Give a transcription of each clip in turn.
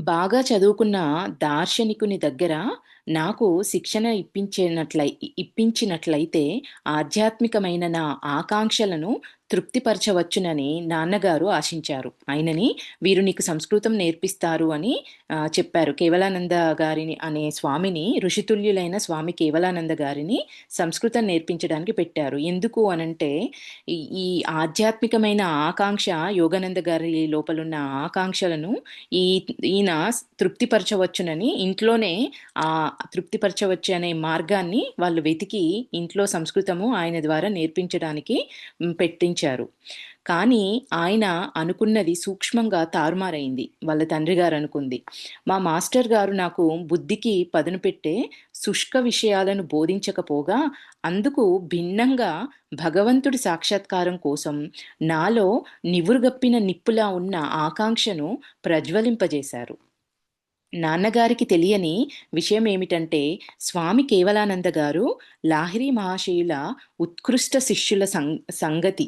బాగా చదువుకున్న దార్శనికుని దగ్గర నాకు శిక్షణ ఇప్పించినట్లయితే ఆధ్యాత్మికమైన నా ఆకాంక్షలను తృప్తిపరచవచ్చునని నాన్నగారు ఆశించారు. ఆయనని వీరు నీకు సంస్కృతం నేర్పిస్తారు అని చెప్పారు. కేవలానంద గారిని అనే స్వామిని, ఋషితుల్యులైన స్వామి కేవలానంద గారిని సంస్కృతం నేర్పించడానికి పెట్టారు. ఎందుకు అనంటే ఈ ఆధ్యాత్మికమైన ఆకాంక్ష, యోగానంద గారి లోపలున్న ఆకాంక్షలను ఈ ఈయన తృప్తిపరచవచ్చునని ఇంట్లోనే ఆ తృప్తిపరచవచ్చు అనే మార్గాన్ని వాళ్ళు వెతికి ఇంట్లో సంస్కృతము ఆయన ద్వారా నేర్పించడానికి పెట్టించారు. కానీ ఆయన అనుకున్నది సూక్ష్మంగా తారుమారైంది. వాళ్ళ తండ్రి గారు అనుకుంది. మా మాస్టర్ గారు నాకు బుద్ధికి పదును పెట్టే శుష్క విషయాలను బోధించకపోగా, అందుకు భిన్నంగా భగవంతుడి సాక్షాత్కారం కోసం నాలో నివురుగప్పిన నిప్పులా ఉన్న ఆకాంక్షను ప్రజ్వలింపజేశారు. నాన్నగారికి తెలియని విషయం ఏమిటంటే, స్వామి కేవలానంద గారు లాహిరి మహాశయుల ఉత్కృష్ట శిష్యుల సంగతి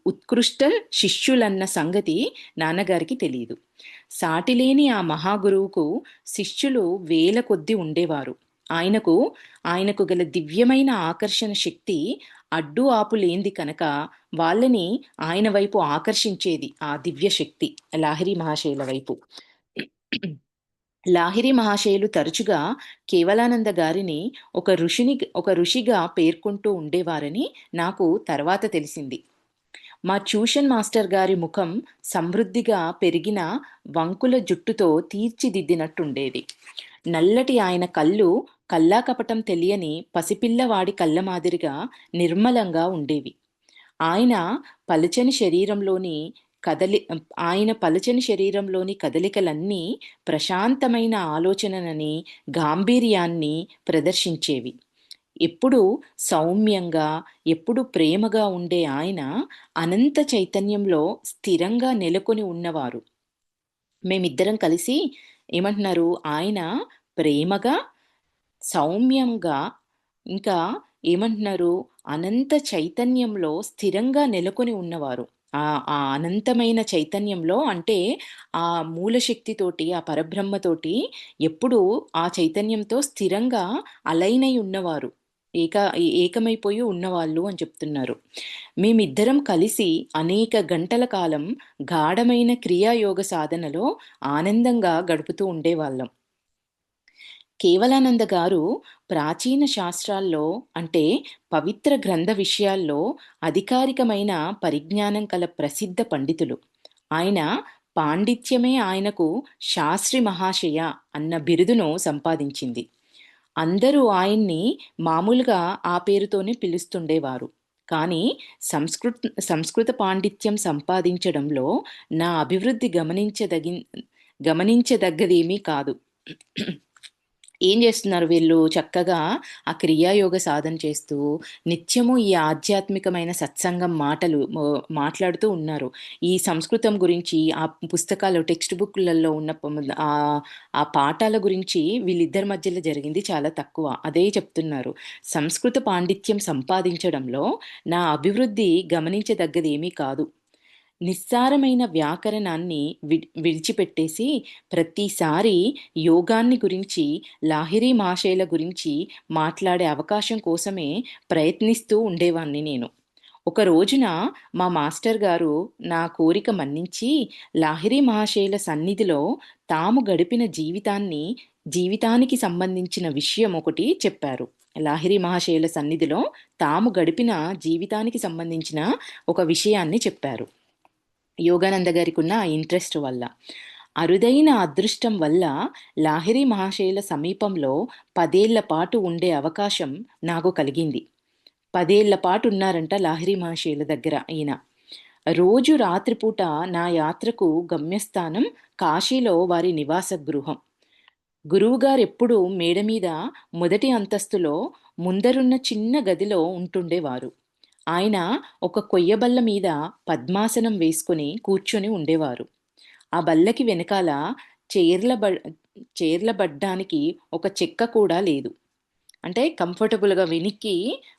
ఉత్కృష్ట శిష్యులన్న సంగతి నాన్నగారికి తెలియదు. సాటిలేని ఆ మహాగురువుకు శిష్యులు వేల కొద్దీ ఉండేవారు. ఆయనకు ఆయనకు గల దివ్యమైన ఆకర్షణ శక్తి అడ్డు ఆపు లేంది కనుక వాళ్ళని ఆయన వైపు ఆకర్షించేది ఆ దివ్య శక్తి లాహిరి మహాశయుల వైపు. లాహిరి మహాశయులు తరచుగా కేవలానంద గారిని ఒక ఋషిగా పేర్కొంటూ ఉండేవారని నాకు తర్వాత తెలిసింది. మా ట్యూషన్ మాస్టర్ గారి ముఖం సమృద్ధిగా పెరిగిన వంకుల జుట్టుతో తీర్చిదిద్దినట్టుండేది. నల్లటి ఆయన కళ్ళు కల్లాకపటం తెలియని పసిపిల్లవాడి కళ్ళ మాదిరిగా నిర్మలంగా ఉండేవి. ఆయన పలచని శరీరంలోని కదలి ఆయన పలచని శరీరంలోని కదలికలన్నీ ప్రశాంతమైన ఆలోచనలని, గాంభీర్యాన్ని ప్రదర్శించేవి. ఎప్పుడు సౌమ్యంగా, ఎప్పుడు ప్రేమగా ఉండే ఆయన అనంత చైతన్యంలో స్థిరంగా నెలకొని ఉన్నవారు. మేమిద్దరం కలిసి ఏమంటున్నారు, ఆయన ప్రేమగా, సౌమ్యంగా, ఇంకా ఏమంటున్నారు, అనంత చైతన్యంలో స్థిరంగా నెలకొని ఉన్నవారు. ఆ ఆ అనంతమైన చైతన్యంలో అంటే ఆ మూలశక్తితోటి, ఆ పరబ్రహ్మతోటి ఎప్పుడూ ఆ చైతన్యంతో స్థిరంగా అలైనై ఉన్నవారు. ఏకమైపోయి ఉన్నవాళ్ళు అని చెప్తున్నారు. మేమిద్దరం కలిసి అనేక గంటల కాలం గాఢమైన క్రియాయోగ సాధనలో ఆనందంగా గడుపుతూ ఉండేవాళ్ళం. కేవలానంద గారు ప్రాచీన శాస్త్రాల్లో అంటే పవిత్ర గ్రంథ విషయాల్లో అధికారికమైన పరిజ్ఞానం కల ప్రసిద్ధ పండితులు. ఆయన పాండిత్యమే ఆయనకు శాస్త్రి మహాశయ అన్న బిరుదును సంపాదించింది. అందరూ ఆయన్ని మామూలుగా ఆ పేరుతోనే పిలుస్తుండేవారు. కానీ సంస్కృత పాండిత్యం సంపాదించడంలో నా అభివృద్ధి గమనించదగ్గదేమీ కాదు. ఏం చేస్తున్నారు వీళ్ళు? చక్కగా ఆ క్రియాయోగ సాధన చేస్తూ నిత్యము ఈ ఆధ్యాత్మికమైన సత్సంగం మాట్లాడుతూ ఉన్నారు. ఈ సంస్కృతం గురించి ఆ పుస్తకాలు, టెక్స్ట్ బుక్లలో ఉన్న ఆ పాఠాల గురించి వీళ్ళిద్దరి మధ్యలో జరిగింది చాలా తక్కువ. అదే చెప్తున్నారు. సంస్కృత పాండిత్యం సంపాదించడంలో నా అభివృద్ధి గమనించదగ్గది ఏమీ కాదు. నిస్సారమైన వ్యాకరణాన్ని విడిచిపెట్టేసి ప్రతిసారి యోగాన్ని గురించి, లాహిరి మహాశయుల గురించి మాట్లాడే అవకాశం కోసమే ప్రయత్నిస్తూ ఉండేవాణ్ణి నేను. ఒక రోజున మా మాస్టర్ గారు నా కోరిక మన్నించి లాహిరి మహాశయుల సన్నిధిలో తాము గడిపిన జీవితానికి సంబంధించిన విషయం ఒకటి చెప్పారు. లాహిరి మహాశయుల సన్నిధిలో తాము గడిపిన జీవితానికి సంబంధించిన ఒక విషయాన్ని చెప్పారు. యోగానంద గారికి ఉన్న ఇంట్రెస్ట్ వల్ల, అరుదైన అదృష్టం వల్ల లాహిరి మహాశయుల సమీపంలో 10 ఏళ్ల పాటు ఉండే అవకాశం నాకు కలిగింది. 10 ఏళ్ల పాటు ఉన్నారంట లాహిరి మహాశయుల దగ్గర ఈయన. రోజు రాత్రిపూట నా యాత్రకు గమ్యస్థానం కాశీలో వారి నివాస గృహం. గురువుగారు ఎప్పుడూ మేడ మీద మొదటి అంతస్తులో ముందరున్న చిన్న గదిలో ఉంటుండేవారు. ఆయన ఒక కొయ్యబల్ల మీద పద్మాసనం వేసుకుని కూర్చొని ఉండేవారు. ఆ బల్లకి వెనకాల చేర్లబడ్డానికి ఒక చెక్క కూడా లేదు. అంటే కంఫర్టబుల్గా వెనక్కి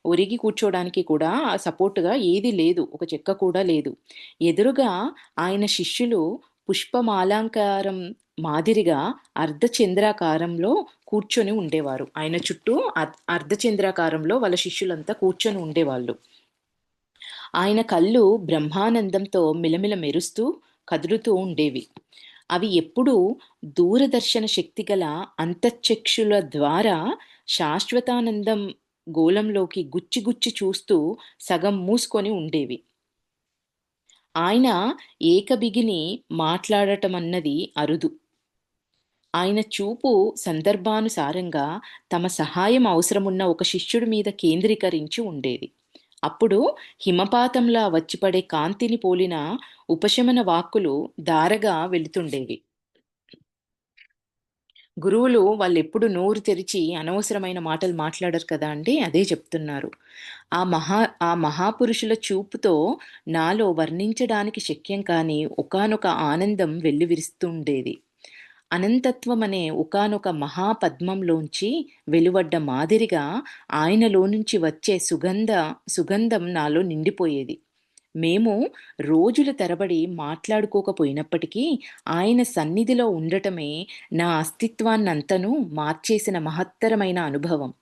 ఒరిగి కూర్చోడానికి కూడా సపోర్ట్గా ఏది లేదు, ఒక చెక్క కూడా లేదు. ఎదురుగా ఆయన శిష్యులు పుష్పమాలంకారం మాదిరిగా అర్ధచంద్రాకారంలో కూర్చొని ఉండేవారు. ఆయన చుట్టూ అర్ధచంద్రాకారంలో వాళ్ళ శిష్యులంతా కూర్చొని ఉండేవాళ్ళు. ఆయన కళ్ళు బ్రహ్మానందంతో మిలమిల మెరుస్తూ కదులుతూ ఉండేవి. అవి ఎప్పుడూ దూరదర్శన శక్తిగల అంతఃచక్షుల ద్వారా శాశ్వతానందం గోళంలోకి గుచ్చి గుచ్చి చూస్తూ సగం మూసుకొని ఉండేవి. ఆయన ఏకబిగిని మాట్లాడటమన్నది అరుదు. ఆయన చూపు సందర్భానుసారంగా తమ సహాయం అవసరమున్న ఒక శిష్యుడి మీద కేంద్రీకరించి ఉండేది. అప్పుడు హిమపాతంలా వచ్చిపడే కాంతిని పోలిన ఉపశమన వాక్కులు ధారగా వెళుతుండేవి. గురువులు వాళ్ళెప్పుడు నోరు తెరిచి అనవసరమైన మాటలు మాట్లాడరు కదా అండి! అదే చెప్తున్నారు. ఆ మహా ఆ మహాపురుషుల చూపుతో నాలో వర్ణించడానికి శక్యం కాని ఒకానొక ఆనందం వెల్లివిరుస్తుండేది. అనంతత్వమనే ఒకానొక మహాపద్మంలోంచి వెలువడ్డ మాదిరిగా ఆయనలోనుంచి వచ్చే సుగంధం నాలో నిండిపోయేది. మేము రోజుల తరబడి మాట్లాడుకోకపోయినప్పటికీ ఆయన సన్నిధిలో ఉండటమే నా అస్తిత్వాన్నంతనూ మార్చేసిన మహత్తరమైన అనుభవం.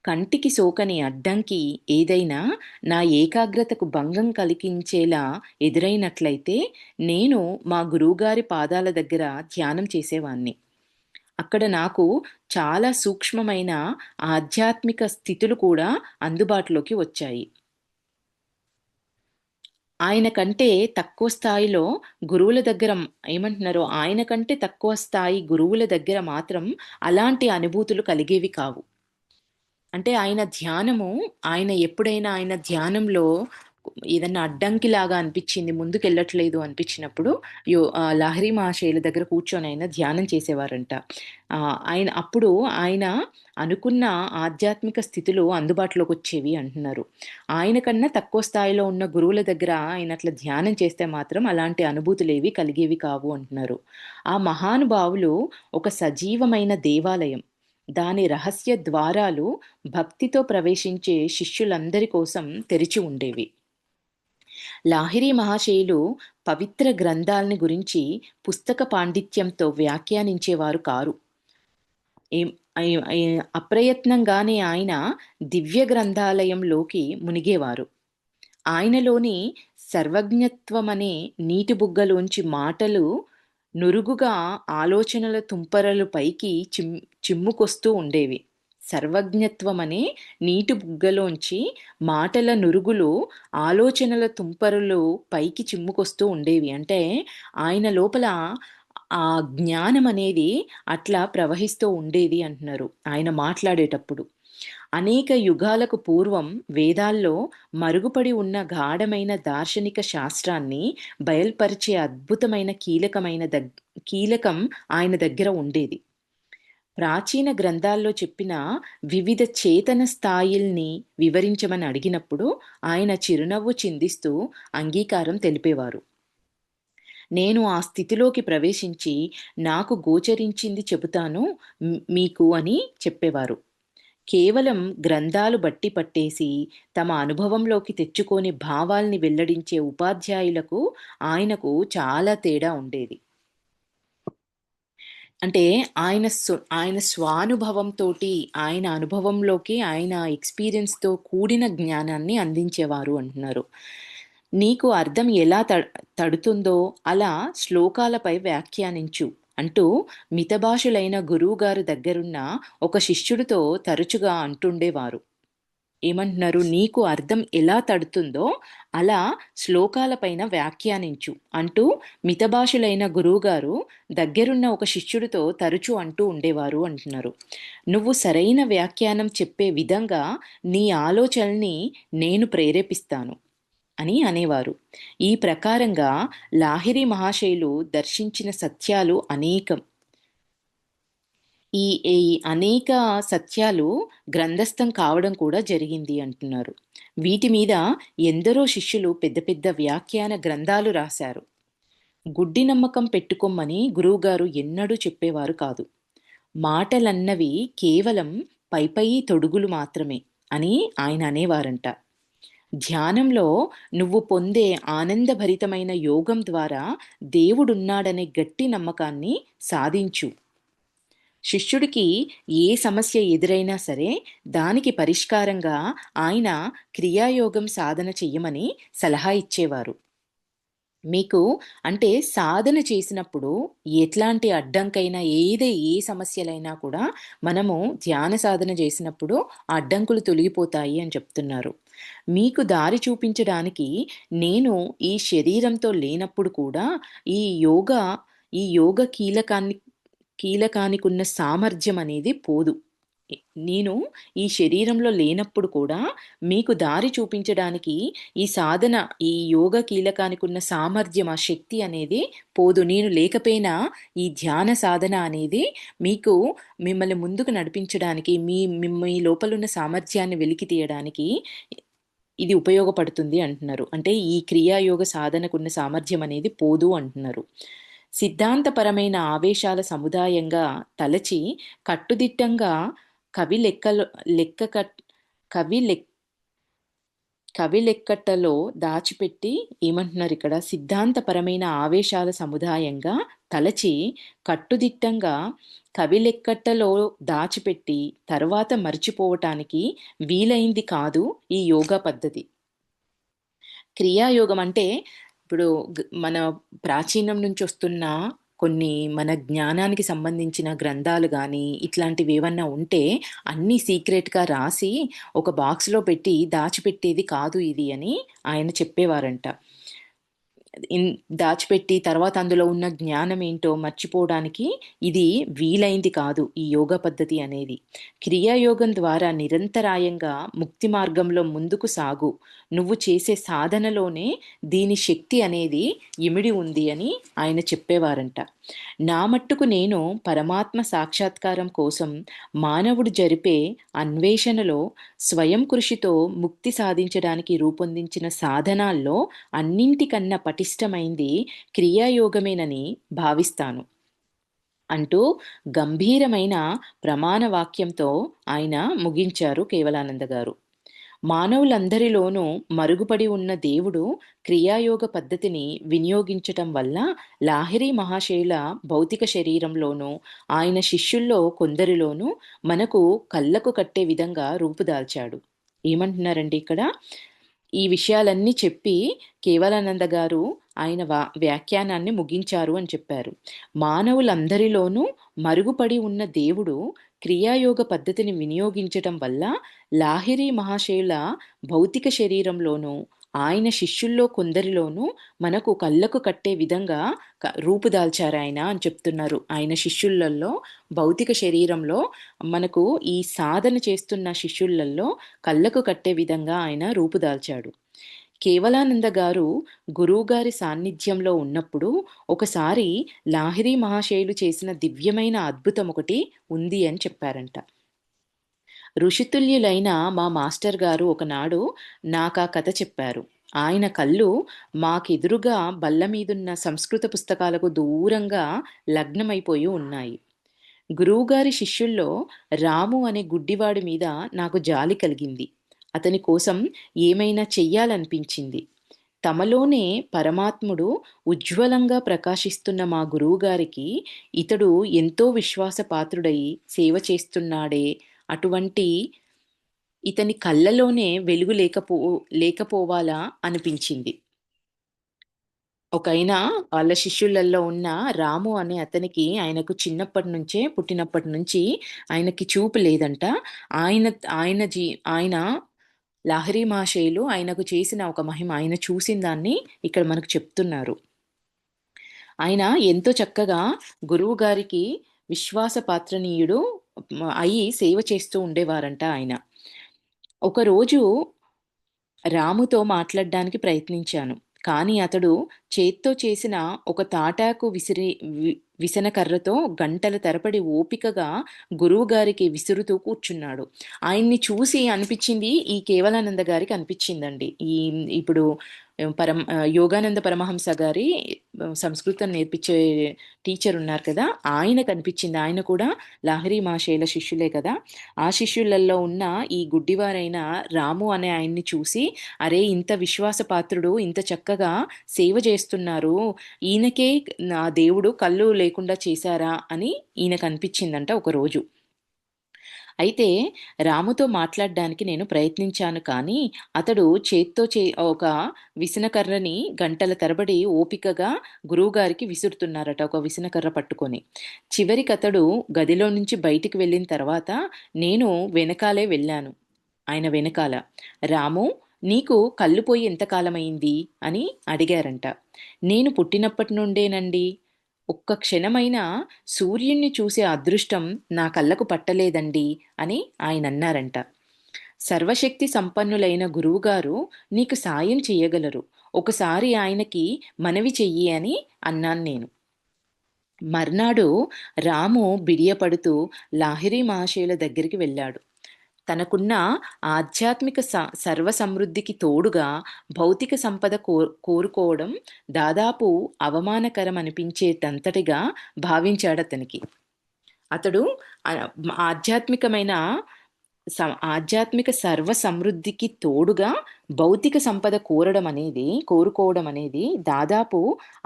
కంటికి సోకని అడ్డంకి ఏదైనా నా ఏకాగ్రతకు భంగం కలిగించేలా ఎదురైనట్లయితే నేను మా గురువుగారి పాదాల దగ్గర ధ్యానం చేసేవాణ్ణి. అక్కడ నాకు చాలా సూక్ష్మమైన ఆధ్యాత్మిక స్థితులు కూడా అందుబాటులోకి వచ్చాయి. ఆయన కంటే తక్కువ స్థాయిలో గురువుల దగ్గర ఏమంటున్నారో ఆయన కంటే తక్కువ స్థాయి గురువుల దగ్గర మాత్రం అలాంటి అనుభూతులు కలిగేవి కావు. అంటే ఆయన ఎప్పుడైనా ఆయన ధ్యానంలో ఏదన్నా అడ్డంకిలాగా అనిపిచ్చింది, ముందుకెళ్ళట్లేదు అనిపించినప్పుడు లాహిరి మహాశయుల దగ్గర కూర్చొని ఆయన ధ్యానం చేసేవారంట. ఆయన అనుకున్న ఆధ్యాత్మిక స్థితులు అందుబాటులోకొచ్చేవి అంటున్నారు. ఆయన కన్నా తక్కువ స్థాయిలో ఉన్న గురువుల దగ్గర ఆయన అట్లా ధ్యానం చేస్తే మాత్రం అలాంటి అనుభూతులేవి కలిగేవి కావు అంటున్నారు. ఆ మహానుభావులు ఒక సజీవమైన దేవాలయం. దాని రహస్య ద్వారాలు భక్తితో ప్రవేశించే శిష్యులందరి కోసం తెరిచి ఉండేవి. లాహిరి మహాశయులు పవిత్ర గ్రంథాల్ని గురించి పుస్తక పాండిత్యంతో వ్యాఖ్యానించేవారు కారు. అప్రయత్నంగానే ఆయన దివ్య గ్రంథాలయంలోకి మునిగేవారు. ఆయనలోని సర్వజ్ఞత్వమనే నీటి బుగ్గలోంచి మాటలు నురుగుగా ఆలోచనల తుంపరలు పైకి చిమ్ముకొస్తూ ఉండేవి. సర్వజ్ఞత్వమనే నీటి బుగ్గలోంచి మాటల నురుగులు ఆలోచనల తుంపరులు పైకి చిమ్ముకొస్తూ ఉండేవి. అంటే ఆయన లోపల ఆ జ్ఞానం అనేది అట్లా ప్రవహిస్తూ ఉండేది అంటున్నారు ఆయన మాట్లాడేటప్పుడు. అనేక యుగాలకు పూర్వం వేదాల్లో మరుగుపడి ఉన్న గాఢమైన దార్శనిక శాస్త్రాన్ని బయల్పరిచే అద్భుతమైన కీలకం ఆయన దగ్గర ఉండేది. ప్రాచీన గ్రంథాల్లో చెప్పిన వివిధ చేతన స్థాయిల్ని వివరించమని అడిగినప్పుడు ఆయన చిరునవ్వు చిందిస్తూ అంగీకారం తెలిపేవారు. నేను ఆ స్థితిలోకి ప్రవేశించి నాకు గోచరించింది చెబుతాను మీకు అని చెప్పేవారు. కేవలం గ్రంథాలు బట్టి పట్టేసి తమ అనుభవంలోకి తెచ్చుకోని భావాల్ని వెల్లడించే ఉపాధ్యాయులకు ఆయనకు చాలా తేడా ఉండేది. అంటే ఆయన స్వానుభవంతోటి, ఆయన అనుభవంలోకి ఆయన ఎక్స్‌పీరియన్స్‌తో కూడిన జ్ఞానాన్ని అందించేవారు అంటున్నారు. నీకు అర్థం ఎలా తడుతుందో అలా శ్లోకాలపై వ్యాఖ్యానించు అంటూ మితభాషులైన గురువుగారి దగ్గరున్న ఒక శిష్యుడితో తరచుగా అంటుండేవారు. ఏమంటున్నారు? నీకు అర్థం ఎలా తడుతుందో అలా శ్లోకాలపైన వ్యాఖ్యానించు అంటూ మితభాషులైన గురువుగారు దగ్గరున్న ఒక శిష్యుడితో తరచూ అంటూ ఉండేవారు అంటున్నారు. నువ్వు సరైన వ్యాఖ్యానం చెప్పే విధంగా నీ ఆలోచనల్ని నేను ప్రేరేపిస్తాను అని అనేవారు. ఈ ప్రకారంగా లాహిరి మహాశయులు దర్శించిన సత్యాలు అనేకం. ఈ ఈ అనేక సత్యాలు గ్రంథస్థం కావడం కూడా జరిగింది అంటున్నారు. వీటి మీద ఎందరో శిష్యులు పెద్ద పెద్ద వ్యాఖ్యాన గ్రంథాలు రాశారు. గుడ్డి నమ్మకం పెట్టుకోమని గురువుగారు ఎన్నడూ చెప్పేవారు కాదు. మాటలన్నవి కేవలం పైపై తొడుగులు మాత్రమే అని ఆయన అనేవారంట. ధ్యానంలో నువ్వు పొందే ఆనందభరితమైన యోగం ద్వారా దేవుడున్నాడనే గట్టి నమ్మకాన్ని సాధించు. శిష్యుడికి ఏ సమస్య ఎదురైనా సరే దానికి పరిష్కారంగా ఆయన క్రియాయోగం సాధన చెయ్యమని సలహా ఇచ్చేవారు. మీకు అంటే సాధన చేసినప్పుడు ఎట్లాంటి అడ్డంకైనా ఏ సమస్యలైనా కూడా మనము ధ్యాన సాధన చేసినప్పుడు ఆ అడ్డంకులు తొలగిపోతాయి అని చెప్తున్నారు. మీకు దారి చూపించడానికి నేను ఈ శరీరంతో లేనప్పుడు కూడా ఈ యోగా ఈ యోగ కీలకానికున్న సామర్థ్యం అనేది పోదు. నేను ఈ శరీరంలో లేనప్పుడు కూడా మీకు దారి చూపించడానికి ఈ సాధన, ఈ యోగ కీలకానికి ఉన్న సామర్థ్యం, ఆ శక్తి అనేది పోదు. నేను లేకపోయినా ఈ ధ్యాన సాధన అనేది మీకు మిమ్మల్ని ముందుకు నడిపించడానికి, మీ లోపలున్న సామర్థ్యాన్ని వెలికి తీయడానికి ఇది ఉపయోగపడుతుంది అంటున్నారు. అంటే ఈ క్రియాయోగ సాధనకున్న సామర్థ్యం అనేది పోదు అంటున్నారు. సిద్ధాంతపరమైన ఆవేశాల సముదాయంగా తలచి కట్టుదిట్టంగా కవి లెక్కలో లెక్క కట్ కవి లెక్ కవి లెక్కట్టలో దాచిపెట్టి ఏమంటున్నారు ఇక్కడ? సిద్ధాంతపరమైన ఆవేశాల సముదాయంగా తలచి కట్టుదిట్టంగా కవి లెక్కట్టలో దాచిపెట్టి తర్వాత మర్చిపోవటానికి వీలైంది కాదు ఈ యోగా పద్ధతి. క్రియాయోగం అంటే ఇప్పుడు మన ప్రాచీనం నుంచి వస్తున్న కొన్ని మన జ్ఞానానికి సంబంధించిన గ్రంథాలు కానీ ఇట్లాంటివి ఏమన్నా ఉంటే అన్నీ సీక్రెట్గా రాసి ఒక బాక్స్లో పెట్టి దాచిపెట్టేది కాదు ఇది అని ఆయన చెప్పేవారంట. దాచిపెట్టి తర్వాత అందులో ఉన్న జ్ఞానం ఏంటో మర్చిపోవడానికి ఇది వీలైంది కాదు ఈ యోగా పద్ధతి అనేది. క్రియాయోగం ద్వారా నిరంతరాయంగా ముక్తి మార్గంలో ముందుకు సాగు. నువ్వు చేసే సాధనలోనే దీని శక్తి అనేది ఇమిడి ఉంది అని ఆయన చెప్పేవారంట. నా మట్టుకు నేను పరమాత్మ సాక్షాత్కారం కోసం మానవుడు జరిపే అన్వేషణలో స్వయం కృషితో ముక్తి సాధించడానికి రూపొందించిన సాధనాల్లో అన్నింటికన్నా పటిష్టమైంది క్రియాయోగమేనని భావిస్తాను అంటూ గంభీరమైన ప్రమాణ వాక్యంతో ఆయన ముగించారు కేవలానంద గారు. మానవులందరిలోనూ మరుగుపడి ఉన్న దేవుడు క్రియాయోగ పద్ధతిని వినియోగించటం వల్ల లాహిరి మహాశయుల భౌతిక శరీరంలోనూ ఆయన శిష్యుల్లో కొందరిలోనూ మనకు కళ్ళకు కట్టే విధంగా రూపుదాల్చాడు. ఏమంటున్నారండి ఇక్కడ? ఈ విషయాలన్నీ చెప్పి కేవలానంద గారు ఆయన వ్యాఖ్యానాన్ని ముగించారు అని చెప్పారు. మానవులందరిలోనూ మరుగుపడి ఉన్న దేవుడు క్రియాయోగ పద్ధతిని వినియోగించటం వల్ల లాహిరి మహాశయుల భౌతిక శరీరంలోనూ ఆయన శిష్యుల్లో కొందరిలోనూ మనకు కళ్ళకు కట్టే విధంగా రూపుదాల్చారు ఆయన అని చెప్తున్నారు. ఆయన శిష్యులలో భౌతిక శరీరంలో మనకు ఈ సాధన చేస్తున్న శిష్యులలో కళ్ళకు కట్టే విధంగా ఆయన రూపుదాల్చాడు. కేవలానంద గారు గురువుగారి సాన్నిధ్యంలో ఉన్నప్పుడు ఒకసారి లాహిరి మహాశయులు చేసిన దివ్యమైన అద్భుతం ఒకటి ఉంది అని చెప్పారంట. ఋషితుల్యులైన మా మాస్టర్ గారు ఒకనాడు నాకా కథ చెప్పారు. ఆయన కళ్ళు మాకెదురుగా బల్ల మీదున్న సంస్కృత పుస్తకాలకు దూరంగా లగ్నమైపోయి ఉన్నాయి. గురువుగారి శిష్యుల్లో రాము అనే గుడ్డివాడి మీద నాకు జాలి కలిగింది. అతని కోసం ఏమైనా చెయ్యాలనిపించింది. తమలోనే పరమాత్ముడు ఉజ్వలంగా ప్రకాశిస్తున్న మా గురువుగారికి ఇతడు ఎంతో విశ్వాసపాత్రుడై సేవ చేస్తున్నాడే, అటువంటి ఇతని కళ్ళలోనే వెలుగు లేకపోవాలా అనిపించింది. ఒకైనా వాళ్ళ శిష్యులలో ఉన్న రాము అనే అతనికి ఆయనకు పుట్టినప్పటి నుంచి ఆయనకి చూపు లేదంట. ఆయన లాహిరి మహాశయులు ఆయనకు చేసిన ఒక మహిమ, ఆయన చూసిన దాన్ని ఇక్కడ మనకు చెప్తున్నారు. ఆయన ఎంతో చక్కగా గురువు గారికి విశ్వాసపాత్రనీయుడు అయి సేవ చేస్తూ ఉండేవారంట. ఆయన ఒకరోజు రాముతో మాట్లాడడానికి ప్రయత్నించాను, కానీ అతడు చేత్తో చేసిన ఒక తాటాకు విసనకర్రతో గంటల తరబడి ఓపికగా గురువుగారికి విసురుతూ కూర్చున్నాడు. ఆయన్ని చూసి అనిపించింది, ఈ కేవలానంద గారికి అనిపించిందండి, ఇప్పుడు యోగానంద పరమహంస గారి సంస్కృతం నేర్పించే టీచర్ ఉన్నారు కదా, ఆయన కనిపించింది. ఆయన కూడా లాహిరి మహాశయుల శిష్యులే కదా. ఆ శిష్యులలో ఉన్న ఈ గుడ్డివారైన రాము అనే ఆయన్ని చూసి, అరే ఇంత విశ్వాసపాత్రుడు, ఇంత చక్కగా సేవ చేస్తున్నారు, ఈయనకే నా దేవుడు కళ్ళు లేకుండా చేశారా అని ఈయనకు అనిపించిందంట ఒకరోజు. అయితే రాముతో మాట్లాడడానికి నేను ప్రయత్నించాను, కానీ అతడు చేత్తో ఒక విసనకర్రని గంటల తరబడి ఓపికగా గురువుగారికి విసురుతున్నారట, ఒక విసనకర్ర పట్టుకొని. చివరికి అతడు గదిలో నుంచి బయటికి వెళ్ళిన తర్వాత నేను వెనకాలే వెళ్ళాను, ఆయన వెనకాల. రాము, నీకు కళ్ళు పోయి ఎంతకాలమైంది అని అడిగారంట. నేను పుట్టినప్పటి నుండేనండి. ఒక్క క్షణమైనా సూర్యుణ్ణి చూసే అదృష్టం నా కళ్ళకు పట్టలేదండి అని ఆయన అన్నారంట. సర్వశక్తి సంపన్నులైన గురువుగారు నీకు సాయం చెయ్యగలరు, ఒకసారి ఆయనకి మనవి చెయ్యి అని అన్నాను నేను. మర్నాడు రాము బిడియపడుతూ లాహిరి మహాశయుల దగ్గరికి వెళ్ళాడు. తనకున్న ఆధ్యాత్మిక సర్వసమృద్ధికి తోడుగా భౌతిక సంపద కోరుకోవడం దాదాపు అవమానకరం అనిపించేటంతటిగా భావించాడతనికి. అతడు ఆధ్యాత్మికమైన ఆధ్యాత్మిక సర్వ సమృద్ధికి తోడుగా భౌతిక సంపద కోరుకోవడం అనేది దాదాపు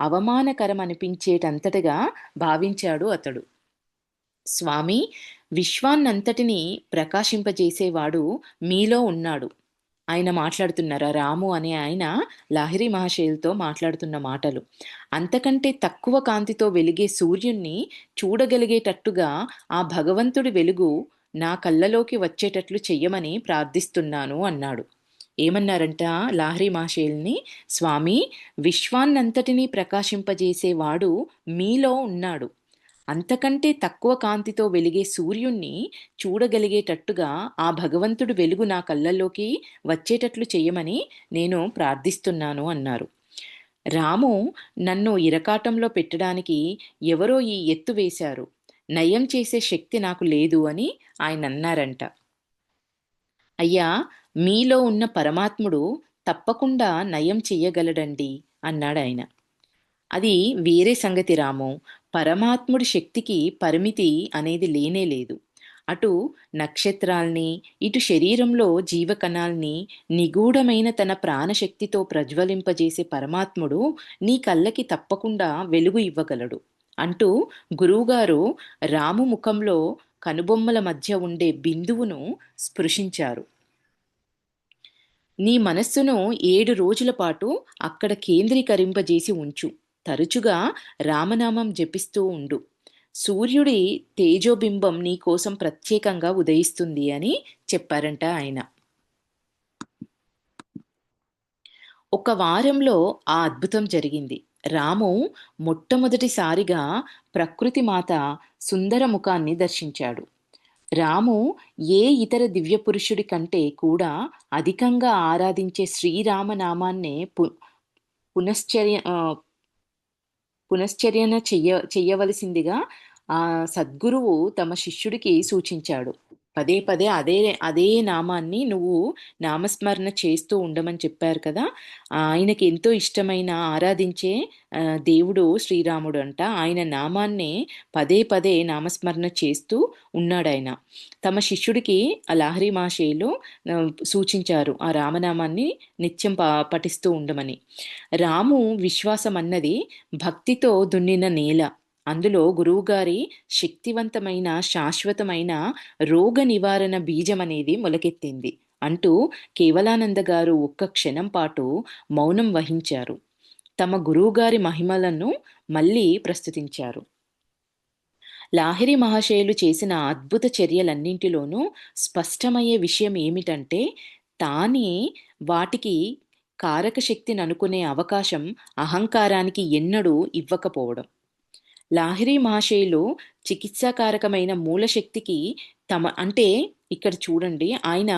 అవమానకరం అనిపించేటంతటిగా భావించాడు అతడు. స్వామి, విశ్వాన్నంతటినీ ప్రకాశింపజేసేవాడు మీలో ఉన్నాడు. ఆయన మాట్లాడుతున్నారా, రాము అనే ఆయన లాహిరి మహాశయులతో మాట్లాడుతున్న మాటలు. అంతకంటే తక్కువ కాంతితో వెలిగే సూర్యుణ్ణి చూడగలిగేటట్టుగా ఆ భగవంతుడి వెలుగు నా కళ్ళలోకి వచ్చేటట్లు చెయ్యమని ప్రార్థిస్తున్నాను అన్నాడు. ఏమన్నారంట లాహిరి మహాశయుల్ని? స్వామి, విశ్వాన్నంతటినీ ప్రకాశింపజేసేవాడు మీలో ఉన్నాడు. అంతకంటే తక్కువ కాంతితో వెలిగే సూర్యుణ్ణి చూడగలిగేటట్టుగా ఆ భగవంతుడు వెలుగు నా కళ్ళల్లోకి వచ్చేటట్లు చెయ్యమని నేను ప్రార్థిస్తున్నాను అన్నారు. రాము, నన్ను ఇరకాటంలో పెట్టడానికి ఎవరో ఈ ఎత్తు వేశారు, నయం చేసే శక్తి నాకు లేదు అని ఆయన అన్నారంట. అయ్యా, మీలో ఉన్న పరమాత్ముడు తప్పకుండా నయం చెయ్యగలడండి అన్నాడు ఆయన. అది వేరే సంగతి రాము. పరమాత్ముడి శక్తికి పరిమితి అనేది లేనే లేదు. అటు నక్షత్రాల్ని, ఇటు శరీరంలో జీవకణాల్ని నిగూఢమైన తన ప్రాణశక్తితో ప్రజ్వలింపజేసే పరమాత్ముడు నీ కళ్ళకి తప్పకుండా వెలుగు ఇవ్వగలడు అంటూ గురువుగారు రాము ముఖంలో కనుబొమ్మల మధ్య ఉండే బిందువును స్పృశించారు. నీ మనస్సును 7 రోజుల పాటు అక్కడ కేంద్రీకరింపజేసి ఉంచు. తరచుగా రామనామం జపిస్తూ ఉండు. సూర్యుడి తేజోబింబం నీ కోసం ప్రత్యేకంగా ఉదయిస్తుంది అని చెప్పారంట ఆయన. ఒక వారంలో ఆ అద్భుతం జరిగింది. రాము మొట్టమొదటిసారిగా ప్రకృతి మాత సుందర ముఖాన్ని దర్శించాడు. రాము ఏ ఇతర దివ్య పురుషుడి కంటే కూడా అధికంగా ఆరాధించే శ్రీరామనామాన్నే పునశ్చర్య పునశ్చర్యన చెయ్యవలసిందిగా ఆ సద్గురువు తమ శిష్యుడికి సూచించాడు. పదే పదే అదే అదే నామాన్ని నువ్వు నామస్మరణ చేస్తూ ఉండమని చెప్పారు కదా. ఆయనకి ఎంతో ఇష్టమైన ఆరాధించే దేవుడు శ్రీరాముడు అంట. ఆయన నామాన్నే పదే పదే నామస్మరణ చేస్తూ ఉన్నాడు ఆయన. తమ శిష్యుడికి ఆ లాహిరి మహాశయులు సూచించారు ఆ రామనామాన్ని నిత్యం పఠిస్తూ ఉండమని. రాము విశ్వాసం అన్నది భక్తితో దున్నిన నేల. అందులో గురువుగారి శక్తివంతమైన శాశ్వతమైన రోగ నివారణ బీజం అనేది మొలకెత్తింది అంటూ కేవలానంద గారు ఒక్క క్షణం పాటు మౌనం వహించారు. తమ గురువుగారి మహిమలను మళ్ళీ ప్రస్తుతించారు. లాహిరి మహాశయులు చేసిన అద్భుత చర్యలన్నింటిలోనూ స్పష్టమయ్యే విషయం ఏమిటంటే, తానే వాటికి కారక శక్తిని అనుకునే అవకాశం అహంకారానికి ఎన్నడూ ఇవ్వకపోవడం. లాహిరి మహాశయులు చికిత్సాకారకమైన మూలశక్తికి అంటే ఇక్కడ చూడండి, ఆయన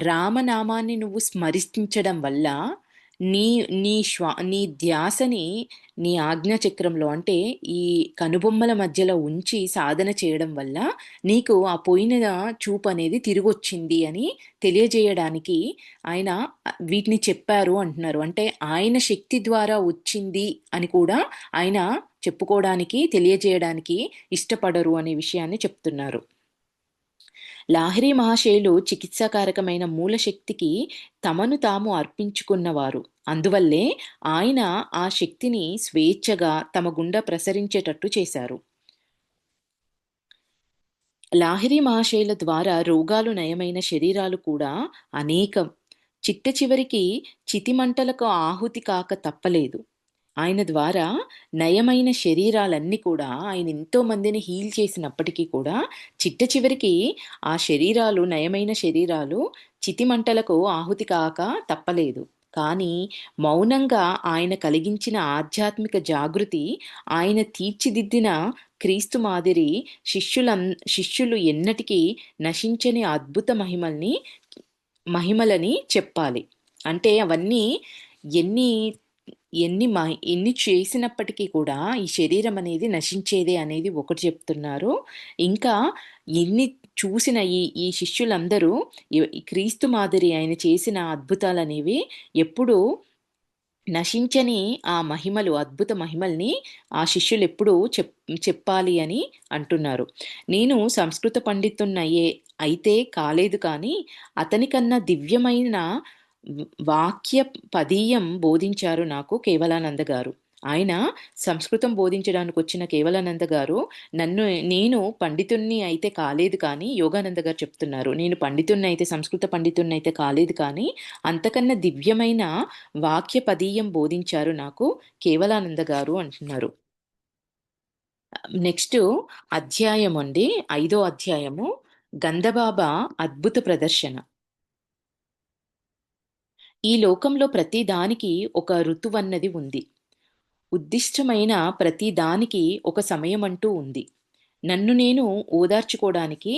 రామనామాన్ని నువ్వు స్మరించడం వల్ల నీ నీ ధ్యాసని నీ ఆజ్ఞాచక్రంలో అంటే ఈ కనుబొమ్మల మధ్యలో ఉంచి సాధన చేయడం వల్ల నీకు ఆ పోయిన చూపనేది తిరిగొచ్చింది అని తెలియజేయడానికి ఆయన వీటిని చెప్పారు అంటున్నారు. అంటే ఆయన శక్తి ద్వారా వచ్చింది అని కూడా ఆయన చెప్పుకోవడానికి, తెలియజేయడానికి ఇష్టపడరు అనే విషయాన్ని చెప్తున్నారు. లాహిరి మహాశయులు చికిత్సాకారకమైన మూలశక్తికి తమను తాము అర్పించుకున్నవారు. అందువల్లే ఆయన ఆ శక్తిని స్వేచ్ఛగా తమ గుండా ప్రసరించేటట్టు చేశారు. లాహిరి మహాశయుల ద్వారా రోగాలు నయమైన శరీరాలు కూడా అనేకం. చిట్ట చివరికి చితిమంటలకు ఆహుతి కాక తప్పలేదు. ఆయన ద్వారా నయమైన శరీరాలన్నీ కూడా ఆయన ఎంతో మందిని హీల్ చేసినప్పటికీ కూడా చిట్ట చివరికి ఆ శరీరాలు నయమైన శరీరాలు చితిమంటలకు ఆహుతి కాక తప్పలేదు. కానీ మౌనంగా ఆయన కలిగించిన ఆధ్యాత్మిక జాగృతి, ఆయన తీర్చిదిద్దిన క్రీస్తు మాదిరి శిష్యులు ఎన్నటికీ నశించని అద్భుత మహిమలని చెప్పాలి. అంటే అవన్నీ ఎన్ని ఎన్ని చేసినప్పటికీ కూడా ఈ శరీరం అనేది నశించేదే అనేది ఒకటి చెప్తున్నారు. ఇంకా ఎన్ని చూసిన ఈ శిష్యులందరూ ఈ క్రీస్తు మాదిరి ఆయన చేసిన అద్భుతాలనేవి ఎప్పుడూ నశించని ఆ మహిమలు, అద్భుత మహిమల్ని ఆ శిష్యులు ఎప్పుడూ చెప్పాలి అని అంటున్నారు. నేను సంస్కృత పండితున్నయ్యే అయితే కాలేదు కానీ అతనికన్నా దివ్యమైన వాక్య పదీయం బోధించారు నాకు కేవలానంద గారు. ఆయన సంస్కృతం బోధించడానికి వచ్చిన కేవలానంద గారు నేను పండితుణ్ణి అయితే కాలేదు కానీ, యోగానంద గారు చెప్తున్నారు, నేను పండితుణ్ణి అయితే సంస్కృత పండితుణ్ణి అయితే కాలేదు కానీ అంతకన్నా దివ్యమైన వాక్య పదీయం బోధించారు నాకు కేవలానంద గారు అంటున్నారు. నెక్స్ట్ అధ్యాయం అండి, 5వ అధ్యాయము, గంధబాబా అద్భుత ప్రదర్శన. ఈ లోకంలో ప్రతి దానికి ఒక ఋతువన్నది ఉంది. ఉద్దిష్టమైన ప్రతి దానికి ఒక సమయమంటూ ఉంది. నన్ను నేను ఓదార్చుకోవడానికి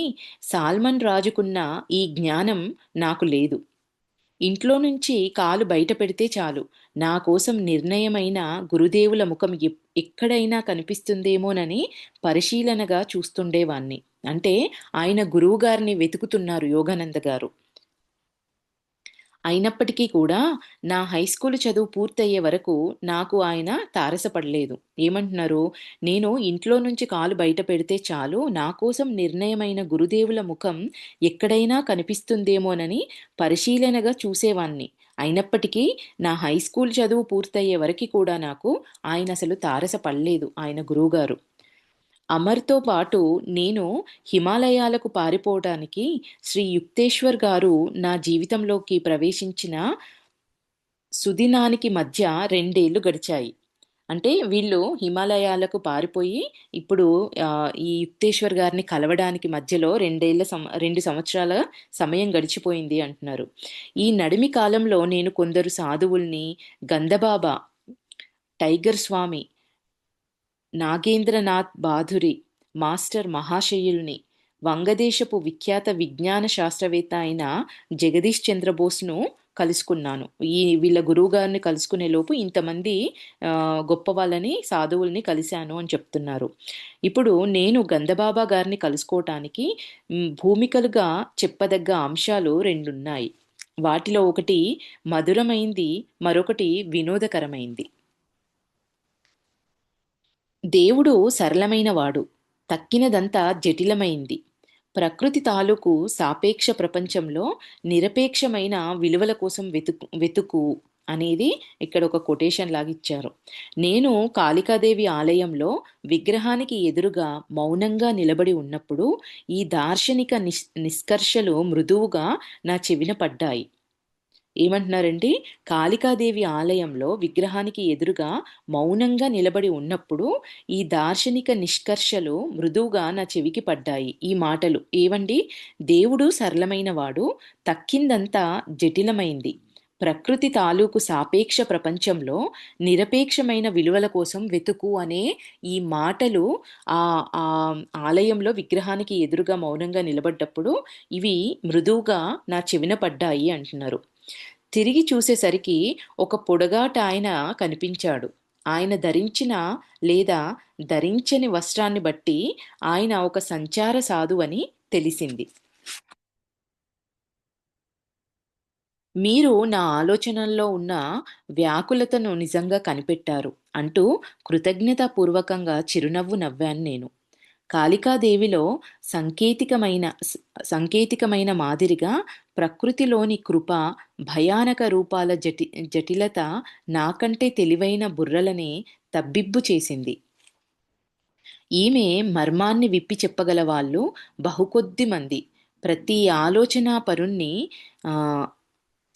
సాల్మన్ రాజుకున్న ఈ జ్ఞానం నాకు లేదు. ఇంట్లో నుంచి కాలు బయట పెడితే చాలు నా కోసం నిర్ణయమైన గురుదేవుల ముఖం ఎక్కడైనా కనిపిస్తుందేమోనని పరిశీలనగా చూస్తుండేవాణ్ణి. అంటే ఆయన గురువుగారిని వెతుకుతున్నారు యోగానంద గారు. అయినప్పటికీ కూడా నా హైస్కూల్ చదువు పూర్తయ్యే వరకు నాకు ఆయన తారసపడలేదు. ఏమంటున్నారు? నేను ఇంట్లో నుంచి కాలు బయట పెడితే చాలు నా కోసం నిర్ణయమైన గురుదేవుల ముఖం ఎక్కడైనా కనిపిస్తుందేమోనని పరిశీలనగా చూసేవాణ్ణి. అయినప్పటికీ నా హైస్కూల్ చదువు పూర్తయ్యే వరకు కూడా నాకు ఆయన అసలు తారసపడలేదు, ఆయన గురువుగారు. అమర్‌తో పాటు నేను హిమాలయాలకు పారిపోవటానికి శ్రీ యుక్తేశ్వర్ గారు నా జీవితంలోకి ప్రవేశించిన సుదినానికి మధ్య 2 ఏళ్లు గడిచాయి. అంటే వీళ్ళు హిమాలయాలకు పారిపోయి ఇప్పుడు ఈ యుక్తేశ్వర్ గారిని కలవడానికి మధ్యలో 2 సంవత్సరాల సమయం గడిచిపోయింది అంటున్నారు. ఈ నడిమి కాలంలో నేను కొందరు సాధువుల్ని, గంధబాబా, టైగర్ స్వామి, నాగేంద్రనాథ్ బాధురి, మాస్టర్ మహాశయుల్ని, వంగదేశపు విఖ్యాత విజ్ఞాన శాస్త్రవేత్త అయిన జగదీష్ చంద్రబోస్ను కలుసుకున్నాను. వీళ్ళ గురువుగారిని కలుసుకునే లోపు ఇంతమంది గొప్ప వాళ్ళని, సాధువుల్ని కలిశాను అని చెప్తున్నారు. ఇప్పుడు నేను గంధబాబా గారిని కలుసుకోవటానికి భూమికలుగా చెప్పదగ్గ అంశాలు 2 ఉన్నాయి. వాటిలో ఒకటి మధురమైంది, మరొకటి వినోదకరమైంది. దేవుడు సరళమైనవాడు, తక్కినదంతా జటిలమైంది. ప్రకృతి తాలూకు సాపేక్ష ప్రపంచంలో నిరపేక్షమైన విలువల కోసం వెతుకు అనేది ఇక్కడ ఒక కొటేషన్ లాగిచ్చారు. నేను కాళికాదేవి ఆలయంలో విగ్రహానికి ఎదురుగా మౌనంగా నిలబడి ఉన్నప్పుడు ఈ దార్శనిక నిష్కర్షలు మృదువుగా నా చెవిన పడ్డాయి. ఏమంటున్నారంటే, కాళికాదేవి ఆలయంలో విగ్రహానికి ఎదురుగా మౌనంగా నిలబడి ఉన్నప్పుడు ఈ దార్శనిక నిష్కర్షలు మృదువుగా నా చెవికి పడ్డాయి. ఈ మాటలు ఏవండి? దేవుడు సరళమైనవాడు, తక్కిందంతా జటిలమైంది. ప్రకృతి తాలూకు సాపేక్ష ప్రపంచంలో నిరపేక్షమైన విలువల కోసం వెతుకు అనే ఈ మాటలు ఆ ఆలయంలో విగ్రహానికి ఎదురుగా మౌనంగా నిలబడ్డప్పుడు ఇవి మృదువుగా నా చెవిన పడ్డాయి అంటున్నారు. తిరిగి చూసేసరికి ఒక పొడగాటాయన కనిపించాడు. ఆయన ధరించిన లేదా ధరించని వస్త్రాన్ని బట్టి ఆయన ఒక సంచార సాధువని తెలిసింది. మీరు నా ఆలోచనల్లో ఉన్న వ్యాకులతను నిజంగా కనిపెట్టారు అంటూ కృతజ్ఞతాపూర్వకంగా చిరునవ్వు నవ్వాను నేను. కాళికాదేవిలో సంకేతికమైన సంకేతికమైన మాదిరిగా ప్రకృతిలోని కృప, భయానక రూపాల జటిలత నాకంటే తెలివైన బుర్రలనే తబ్బిబ్బు చేసింది. ఈమె మర్మాన్ని విప్పి చెప్పగల వాళ్ళు బహుకొద్ది మంది. ప్రతి ఆలోచనాపరుణ్ణి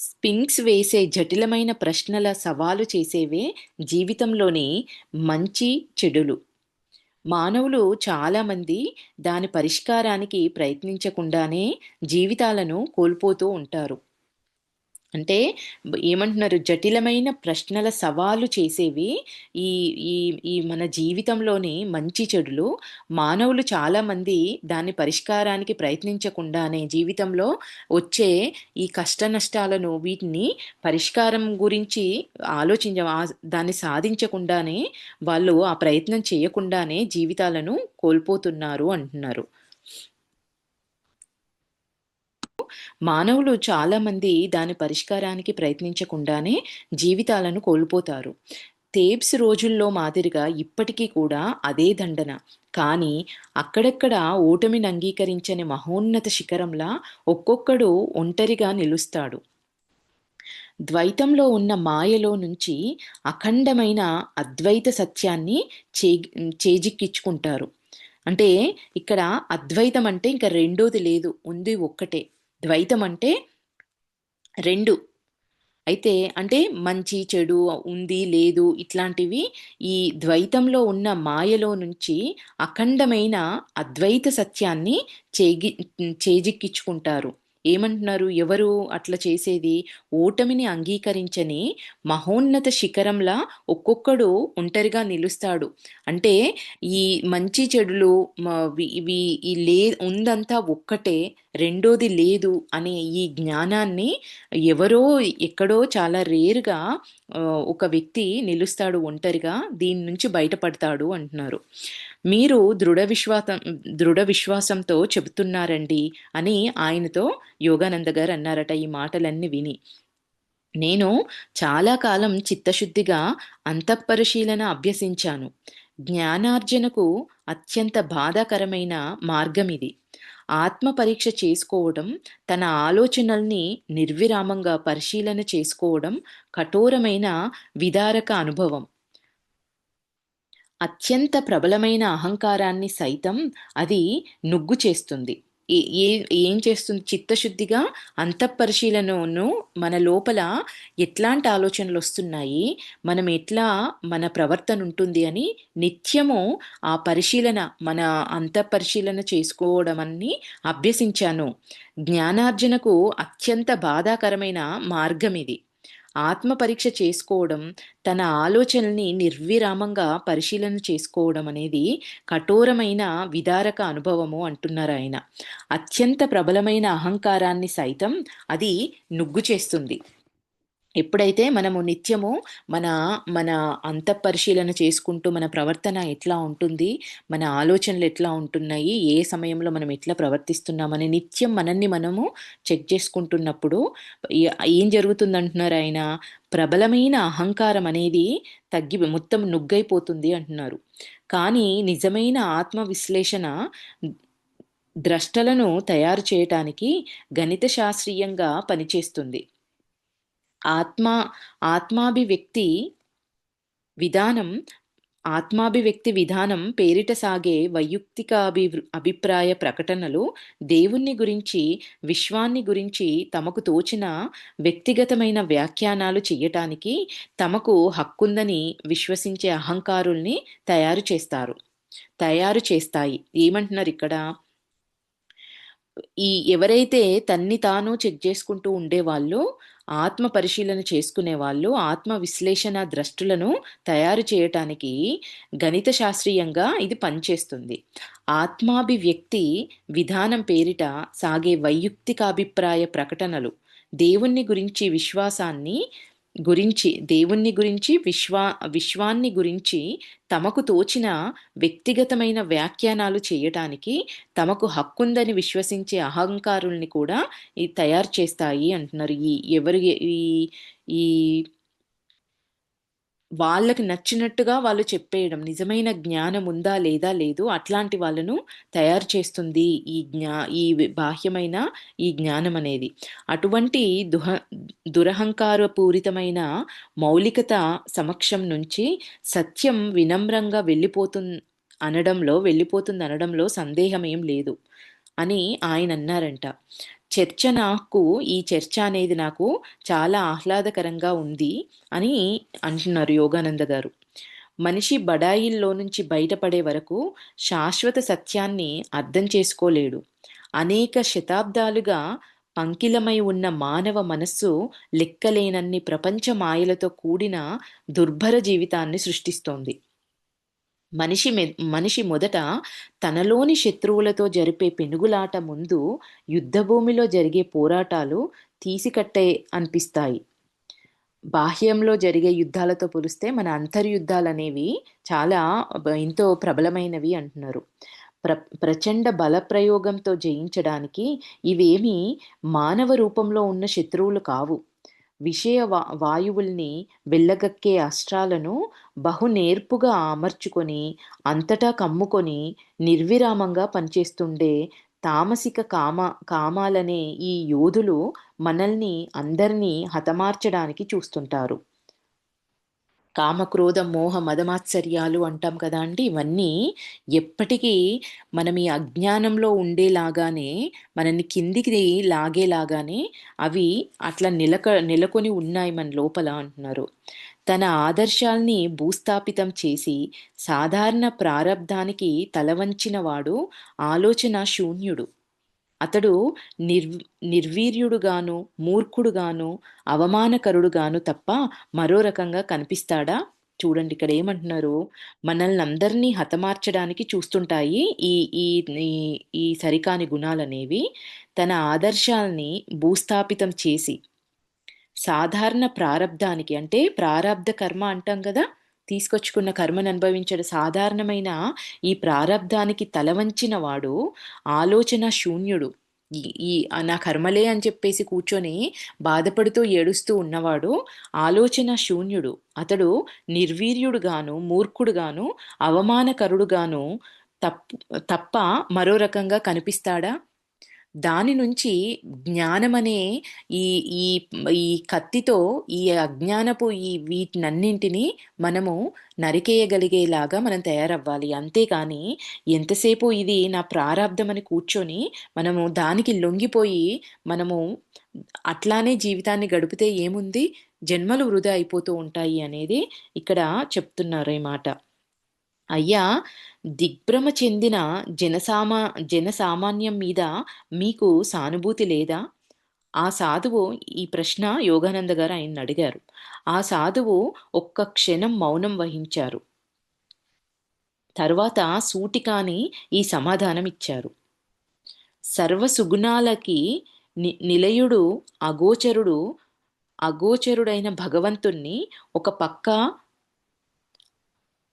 స్పింక్స్ వేసే జటిలమైన ప్రశ్నల సవాలు చేసేవే జీవితంలోని మంచి చెడులు. మానవులు చాలామంది దాని పరిష్కారానికి ప్రయత్నించకుండానే జీవితాలను కోల్పోతూ ఉంటారు. అంటే ఏమంటున్నారు, జటిలమైన ప్రశ్నల సవాలు చేసేవి ఈ ఈ ఈ మన జీవితంలోని మంచి చెడులు. మానవులు చాలామంది దాని పరిష్కారానికి ప్రయత్నించకుండానే జీవితంలో వచ్చే ఈ కష్ట నష్టాలను, వీటిని పరిష్కారం గురించి దాన్ని సాధించకుండానే, వాళ్ళు ఆ ప్రయత్నం చేయకుండానే జీవితాలను కోల్పోతున్నారు అంటున్నారు. మానవులు చాలామంది దాని పరిష్కారానికి ప్రయత్నించకుండానే జీవితాలను కోల్పోతారు. తేబ్స్ రోజుల్లో మాదిరిగా ఇప్పటికీ కూడా అదే దండన. కానీ అక్కడక్కడ ఓటమిని అంగీకరించని మహోన్నత శిఖరంలా ఒక్కొక్కడు ఒంటరిగా నిలుస్తాడు. ద్వైతంలో ఉన్న మాయలో నుంచి అఖండమైన అద్వైత సత్యాన్ని చేజిక్కించుకుంటారు. అంటే ఇక్కడ అద్వైతం అంటే ఇంకా రెండోది లేదు, ఉంది ఒక్కటే. ద్వైతం అంటే రెండు. అయితే అంటే మంచి చెడు ఉంది లేదు ఇట్లాంటివి ఈ ద్వైతంలో ఉన్న మాయలో నుంచి అఖండమైన అద్వైత సత్యాన్ని చేజిక్కించుకుంటారు. ఏమంటున్నారు, ఎవరు అట్లా చేసేది? ఓటమిని అంగీకరించని మహోన్నత శిఖరంలా ఒక్కొక్కడు ఒంటరిగా నిలుస్తాడు. అంటే ఈ మంచి చెడులు ఇవి ఉందంతా ఒక్కటే, రెండోది లేదు అనే ఈ జ్ఞానాన్ని ఎవరో ఎక్కడో చాలా రేరుగా ఒక వ్యక్తి నిలుస్తాడు ఒంటరిగా, దీని నుంచి బయటపడతాడు అంటున్నారు. మీరు దృఢ విశ్వాసంతో చెబుతున్నారండి అని ఆయనతో యోగానంద గారు అన్నారట ఈ మాటలన్నీ విని. నేను చాలా కాలం చిత్తశుద్ధిగా అంతఃపరిశీలన అభ్యసించాను. జ్ఞానార్జనకు అత్యంత బాధాకరమైన మార్గం ఇది. ఆత్మ పరీక్ష చేసుకోవడం, తన ఆలోచనల్ని నిర్విరామంగా పరిశీలన చేసుకోవడం కఠోరమైన విదారక అనుభవం. అత్యంత ప్రబలమైన అహంకారాన్ని సైతం అది నుగ్గు చేస్తుంది. ఏం చేస్తుంది? చిత్తశుద్ధిగా అంతఃపరిశీలనను, మన లోపల ఎట్లాంటి ఆలోచనలు వస్తున్నాయి, మనం ఎట్లా మన ప్రవర్తన ఉంటుంది అని నిత్యము ఆ పరిశీలన, మన అంతఃపరిశీలన చేసుకోవడం అన్ని అభ్యసించాను. జ్ఞానార్జనకు అత్యంత బాధాకరమైన మార్గం ఇది. ఆత్మ పరీక్ష చేసుకోవడం, తన ఆలోచనల్ని నిర్విరామంగా పరిశీలన చేసుకోవడం అనేది కఠోరమైన విదారక అనుభవము అంటున్నారు ఆయన. అత్యంత ప్రబలమైన అహంకారాన్ని సైతం అది నుగ్గు చేస్తుంది. ఎప్పుడైతే మనము నిత్యము మన మన అంతఃపరిశీలన చేసుకుంటూ మన ప్రవర్తన ఎట్లా ఉంటుంది, మన ఆలోచనలు ఎట్లా ఉంటున్నాయి, ఏ సమయంలో మనం ఎట్లా ప్రవర్తిస్తున్నామని నిత్యం మనల్ని మనము చెక్ చేసుకుంటున్నప్పుడు ఏం జరుగుతుందంటున్నారు ఆయన? ప్రబలమైన అహంకారం అనేది మొత్తం నుగ్గైపోతుంది అంటున్నారు. కానీ నిజమైన ఆత్మ విశ్లేషణ ద్రష్టలను తయారు చేయటానికి గణిత శాస్త్రీయంగా పనిచేస్తుంది. ఆత్మాభివ్యక్తి విధానం ఆత్మాభివ్యక్తి విధానం పేరిట సాగే వైయక్తిక అభిప్రాయ ప్రకటనలు దేవుణ్ణి గురించి, విశ్వాన్ని గురించి తమకు తోచిన వ్యక్తిగతమైన వ్యాఖ్యానాలు చెయ్యటానికి తమకు హక్కుందని విశ్వసించే అహంకారుల్ని తయారు చేస్తాయి. ఏమంటున్నారు ఇక్కడ? ఎవరైతే తన్ని తాను చెక్ చేసుకుంటూ ఉండేవాళ్ళు, ఆత్మ పరిశీలన చేసుకునే వాళ్ళు, ఆత్మ విశ్లేషణ ద్రష్టులను తయారు చేయటానికి గణిత శాస్త్రీయంగా ఇది పనిచేస్తుంది. ఆత్మాభివ్యక్తి విధానం పేరిట సాగే వైయక్తికాభిప్రాయ ప్రకటనలు దేవుణ్ణి గురించి విశ్వాసాన్ని దేవుణ్ణి గురించి విశ్వాన్ని గురించి తమకు తోచిన వ్యక్తిగతమైన వ్యాఖ్యానాలు చేయటానికి తమకు హక్కుందని విశ్వసించే అహంకారుల్ని కూడా ఈ తయారు చేస్తాయి అంటున్నారు. ఈ ఈ వాళ్ళకి నచ్చినట్టుగా వాళ్ళు చెప్పేయడం, నిజమైన జ్ఞానం ఉందా లేదా లేదు, అట్లాంటి వాళ్ళను తయారు చేస్తుంది ఈ బాహ్యమైన ఈ జ్ఞానం అనేది. అటువంటి దురహంకారపూరితమైన మౌలికత సమక్షం నుంచి సత్యం వినమ్రంగా వెళ్ళిపోతుంది అనడంలో సందేహం ఏం లేదు అని ఆయన అన్నారంట. ఈ చర్చ అనేది నాకు చాలా ఆహ్లాదకరంగా ఉంది అని అంటున్నారు యోగానంద గారు. మనిషి బడాయిల్లో నుంచి బయటపడే వరకు శాశ్వత సత్యాన్ని అర్థం చేసుకోలేడు. అనేక శతాబ్దాలుగా పంకిలమై ఉన్న మానవ మనస్సు లెక్కలేనన్ని ప్రపంచ మాయలతో కూడిన దుర్భర జీవితాన్ని సృష్టిస్తోంది. మనిషి మొదట తనలోని శత్రువులతో జరిపే పెనుగులాట ముందు యుద్ధభూమిలో జరిగే పోరాటాలు తీసికట్టే అనిపిస్తాయి. బాహ్యంలో జరిగే యుద్ధాలతో పోలిస్తే మన అంతర్యుద్ధాలనేవి చాలా ఎంతో ప్రబలమైనవి అంటున్నారు. ప్రచండ బలప్రయోగంతో జయించడానికి ఇవేమీ మానవ రూపంలో ఉన్న శత్రువులు కావు. విషయ వాయువుల్ని వెళ్ళగక్కే అస్త్రాలను బహునేర్పుగా అమర్చుకొని అంతటా కమ్ముకొని నిర్విరామంగా పనిచేస్తుండే తామసిక కామాలనే ఈ యోధులు మనల్ని అందరినీ హతమార్చడానికి చూస్తుంటారు. కామక్రోధ మోహ మదమాత్సర్యాలు అంటాం కదా అండి, ఇవన్నీ ఎప్పటికీ మనం ఈ అజ్ఞానంలో ఉండేలాగానే, మనల్ని కిందికి లాగేలాగానే అవి అట్లా నెలకొని ఉన్నాయి మన లోపల అంటున్నారు. తన ఆదర్శాల్ని భూస్థాపితం చేసి సాధారణ ప్రారబ్ధానికి తలవంచిన వాడు ఆలోచన శూన్యుడు. అతడు నిర్వీర్యుడుగాను, మూర్ఖుడుగాను, అవమానకరుడుగాను తప్ప మరో రకంగా కనిపిస్తాడా? చూడండి ఇక్కడ ఏమంటున్నారు, మనల్ని అందరినీ హతమార్చడానికి చూస్తుంటాయి ఈ ఈ ఈ సరికాని గుణాలనేవి. తన ఆదర్శాల్ని భూస్థాపితం చేసి సాధారణ ప్రారబ్ధానికి, అంటే ప్రారబ్ధ కర్మ అంటాం కదా, తీసుకొచ్చుకున్న కర్మను అనుభవించడం, సాధారణమైన ఈ ప్రారబ్ధానికి తలవంచిన వాడు ఆలోచన శూన్యుడు. ఈ నా కర్మలే అని చెప్పేసి కూర్చొని బాధపడుతూ ఏడుస్తూ ఉన్నవాడు ఆలోచన శూన్యుడు. అతడు నిర్వీర్యుడుగాను, మూర్ఖుడుగాను, అవమానకరుడుగాను తప్ప మరో రకంగా కనిపిస్తాడా? దాని నుంచి జ్ఞానమనే ఈ ఈ ఈ కత్తితో ఈ అజ్ఞానపు వీటినన్నింటినీ మనము నరికేయగలిగేలాగా మనం తయారవ్వాలి. అంతేకాని ఎంతసేపు ఇది నా ప్రారంధమని కూర్చొని మనము దానికి లొంగిపోయి మనము అట్లానే జీవితాన్ని గడిపితే ఏముంది, జన్మలు వృధా అయిపోతూ ఉంటాయి అనేది ఇక్కడ చెప్తున్నారు ఈ మాట. అయ్యా, దిగ్భ్రమ చెందిన జనసామాన్యం మీద మీకు సానుభూతి లేదా? ఆ సాధువు, ఈ ప్రశ్న యోగానంద గారు ఆయన అడిగారు. ఆ సాధువు ఒక్క క్షణం మౌనం వహించారు. తర్వాత సూటికాని ఈ సమాధానం ఇచ్చారు. సర్వసుగుణాలకి నిలయుడు అగోచరుడైన భగవంతుణ్ణి ఒక పక్క,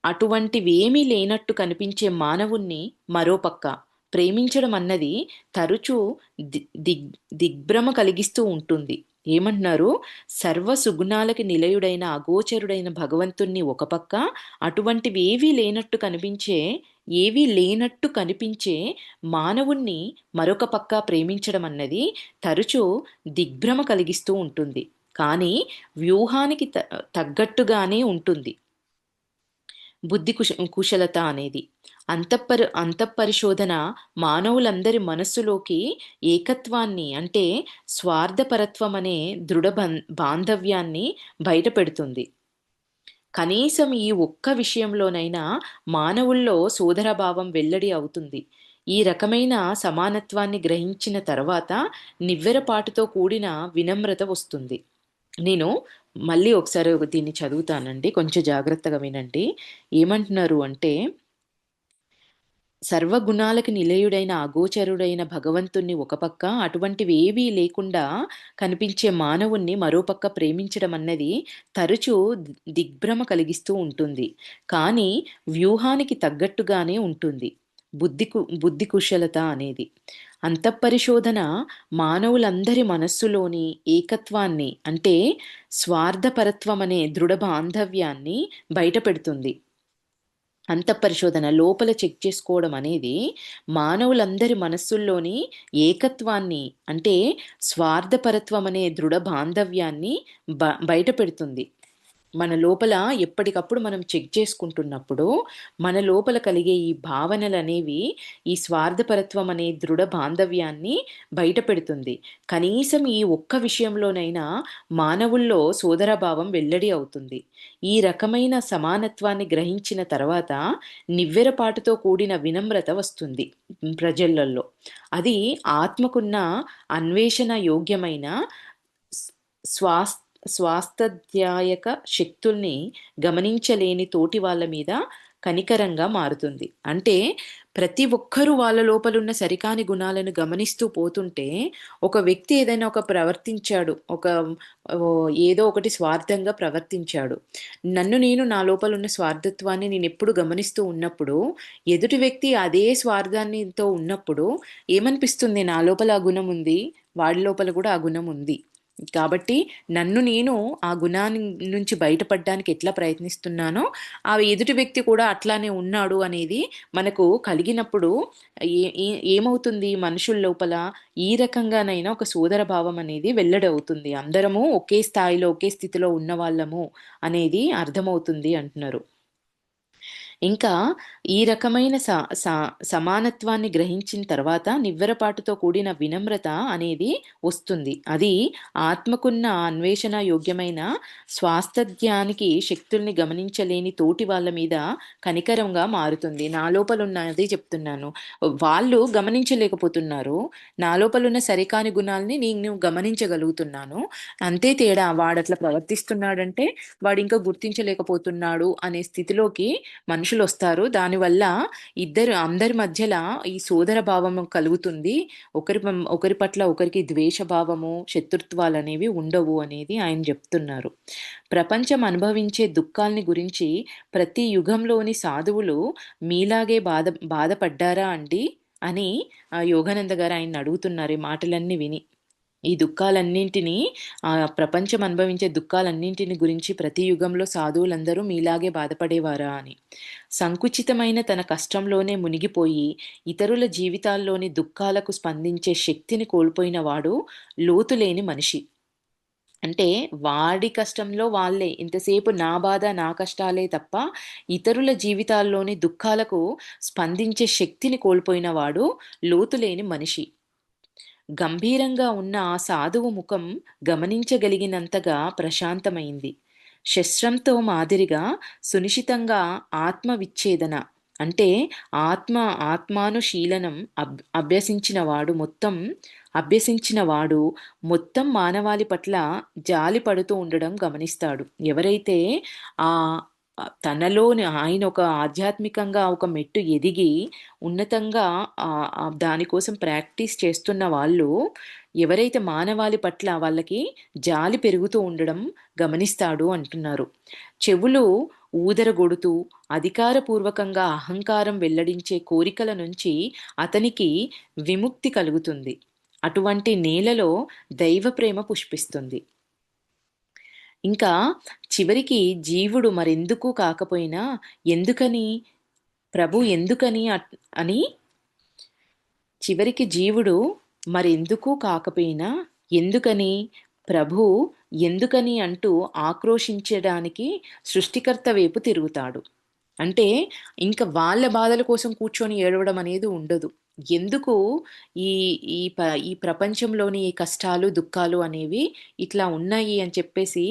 అటువంటివేమీ లేనట్టు కనిపించే మానవుణ్ణి మరోపక్క ప్రేమించడం అన్నది తరచూ దిగ్భ్రమ కలిగిస్తూ ఉంటుంది. ఏమంటున్నారు, సర్వసుగుణాలకి నిలయుడైన అగోచరుడైన భగవంతుణ్ణి ఒక పక్క, అటువంటివేవీ లేనట్టు కనిపించే మానవుణ్ణి మరొక పక్క ప్రేమించడం అన్నది తరచూ దిగ్భ్రమ కలిగిస్తూ ఉంటుంది. కానీ వ్యూహానికి తగ్గట్టుగానే ఉంటుంది బుద్ధి కుశలత అనేది. అంతఃపరిశోధన మానవులందరి మనస్సులోకి ఏకత్వాన్ని, అంటే స్వార్థపరత్వం అనే దృఢ బాంధవ్యాన్ని బయటపెడుతుంది. కనీసం ఈ ఒక్క విషయంలోనైనా మానవుల్లో సోదరభావం వెల్లడి అవుతుంది. ఈ రకమైన సమానత్వాన్ని గ్రహించిన తర్వాత నివ్వెరపాటుతో కూడిన వినమ్రత వస్తుంది. నేను మళ్ళీ ఒకసారి దీన్ని చదువుతానండి, కొంచెం జాగ్రత్తగా వినండి. ఏమంటున్నారు అంటే, సర్వగుణాలకి నిలయుడైన అగోచరుడైన భగవంతుణ్ణి ఒక పక్క, అటువంటివేవీ లేకుండా కనిపించే మానవుణ్ణి మరోపక్క ప్రేమించడం అన్నది తరచూ దిగ్భ్రమ కలిగిస్తూ ఉంటుంది. కానీ వ్యూహానికి తగ్గట్టుగానే ఉంటుంది బుద్ధి కుశలత అనేది. అంతఃపరిశోధన మానవులందరి మనస్సులోని ఏకత్వాన్ని, అంటే స్వార్థపరత్వం అనే దృఢ బాంధవ్యాన్ని బయటపెడుతుంది. అంతఃపరిశోధన లోపల చెక్ చేసుకోవడం అనేది మానవులందరి మనస్సుల్లోని ఏకత్వాన్ని, అంటే స్వార్థపరత్వం అనే దృఢ బాంధవ్యాన్ని బయట పెడుతుంది. మన లోపల ఎప్పటికప్పుడు మనం చెక్ చేసుకుంటున్నప్పుడు మన లోపల కలిగే ఈ భావనలనేవి ఈ స్వార్థపరత్వం అనే దృఢ బాంధవ్యాన్ని బయట పెడుతుంది. కనీసం ఈ ఒక్క విషయంలోనైనా మానవుల్లో సోదరభావం వెల్లడి అవుతుంది. ఈ రకమైన సమానత్వాన్ని గ్రహించిన తర్వాత నివ్వెరపాటుతో కూడిన వినమ్రత వస్తుంది ప్రజలలో. అది ఆత్మకున్న అన్వేషణ యోగ్యమైన స్వాస్థ్యదాయక శక్తుల్ని గమనించలేని తోటి వాళ్ళ మీద కనికరంగా మారుతుంది. అంటే ప్రతి ఒక్కరూ వాళ్ళ లోపలున్న సరికాని గుణాలను గమనిస్తూ పోతుంటే, ఒక వ్యక్తి ఏదైనా ప్రవర్తించాడు, ఏదో ఒకటి స్వార్థంగా ప్రవర్తించాడు, నేను నా లోపల ఉన్న స్వార్థత్వాన్ని నేను ఎప్పుడు గమనిస్తూ ఉన్నప్పుడు, ఎదుటి వ్యక్తి అదే స్వార్థాన్నితో ఉన్నప్పుడు ఏమనిపిస్తుంది, నా లోపల ఆ గుణం ఉంది, వాడి లోపల కూడా ఆ గుణం ఉంది కాబట్టి నేను ఆ గుణాన్ని నుంచి బయటపడడానికి ఎట్లా ప్రయత్నిస్తున్నానో ఆ ఎదుటి వ్యక్తి కూడా అట్లానే ఉన్నాడు అనేది మనకు కలిగినప్పుడు ఏమవుతుంది, మనుషుల లోపల ఈ రకంగానైనా ఒక సోదర భావం అనేది వెల్లడవుతుంది. అందరము ఒకే స్థాయిలో ఒకే స్థితిలో ఉన్న వాళ్ళము అనేది అర్థమవుతుంది అంటున్నారు. ఇంకా ఈ రకమైన సమానత్వాన్ని గ్రహించిన తర్వాత నివ్వెరపాటుతో కూడిన వినమ్రత అనేది వస్తుంది. అది ఆత్మకున్న అన్వేషణ యోగ్యమైన స్వాస్థ్యానికి శక్తుల్ని గమనించలేని తోటి వాళ్ళ మీద కనికరంగా మారుతుంది. నా లోపల ఉన్నది చెప్తున్నాను, వాళ్ళు గమనించలేకపోతున్నారు. నా లోపల ఉన్న సరికాని గుణాలని నేను గమనించగలుగుతున్నాను. అంతే తేడా, వాడట్లా ప్రవర్తిస్తున్నాడంటే వాడు ఇంకా గుర్తించలేకపోతున్నాడు అనే స్థితిలోకి మనుషులు వస్తారు. దానివల్ల అందరి మధ్యలో ఈ సోదర భావము కలుగుతుంది. ఒకరి పట్ల ఒకరికి ద్వేష భావము, శత్రుత్వాలు అనేవి ఉండవు అనేది ఆయన చెప్తున్నారు. ప్రపంచం అనుభవించే దుఃఖాల్ని గురించి ప్రతి యుగంలోని సాధువులు మీలాగే బాధపడ్డారా అండి అని యోగానంద గారు ఆయన అడుగుతున్నారు ఈ మాటలన్నీ విని. ఈ దుఃఖాలన్నింటినీ, ప్రపంచం అనుభవించే దుఃఖాలన్నింటిని గురించి ప్రతి యుగంలో సాధువులందరూ మీలాగే బాధపడేవారా అని. సంకుచితమైన తన కష్టంలోనే మునిగిపోయి ఇతరుల జీవితాల్లోని దుఃఖాలకు స్పందించే శక్తిని కోల్పోయిన వాడు లోతులేని మనిషి. అంటే వాడి కష్టంలో వాళ్ళే, ఇంతసేపు నా బాధ నా కష్టాలే తప్ప ఇతరుల జీవితాల్లోని దుఃఖాలకు స్పందించే శక్తిని కోల్పోయిన వాడు లోతులేని మనిషి. గంభీరంగా ఉన్న ఆ సాధువు ముఖం గమనించగలిగినంతగా ప్రశాంతమైంది. శస్త్రంతో మాదిరిగా సునిశితంగా ఆత్మవిచ్ఛేదన, అంటే ఆత్మానుశీలనం అభ్యసించిన వాడు మొత్తం మానవాళి పట్ల జాలి పడుతూ ఉండడం గమనిస్తాడు. ఎవరైతే ఆ తనలోని ఆయన ఒక ఆధ్యాత్మికంగా ఒక మెట్టు ఎదిగి ఉన్నతంగా దానికోసం ప్రాక్టీస్ చేస్తున్న వాళ్ళు ఎవరైతే మానవాళి పట్ల వాళ్ళకి జాలి పెరుగుతూ ఉండడం గమనిస్తాడు అంటున్నారు. చెవులు ఊదరగొడుతూ అధికారపూర్వకంగా అహంకారం వెల్లడించే కోరికల నుంచి అతనికి విముక్తి కలుగుతుంది. అటువంటి నేలలో దైవ ప్రేమ పుష్పిస్తుంది. ఇంకా చివరికి జీవుడు మరెందుకు కాకపోయినా ఎందుకని ప్రభు ఎందుకని అని చివరికి జీవుడు మరెందుకు కాకపోయినా ఎందుకని ప్రభు ఎందుకని అంటూ ఆక్రోశించడానికి సృష్టికర్త వైపు తిరుగుతాడు. అంటే ఇంకా వాళ్ళ బాధల కోసం కూర్చొని ఏడవడం అనేది ఉండదు. ఎందుకు ఈ ఈ ఈ ప్రపంచంలోని ఈ కష్టాలు దుఃఖాలు అనేవి ఇట్లా ఉన్నాయి అని చెప్పేసి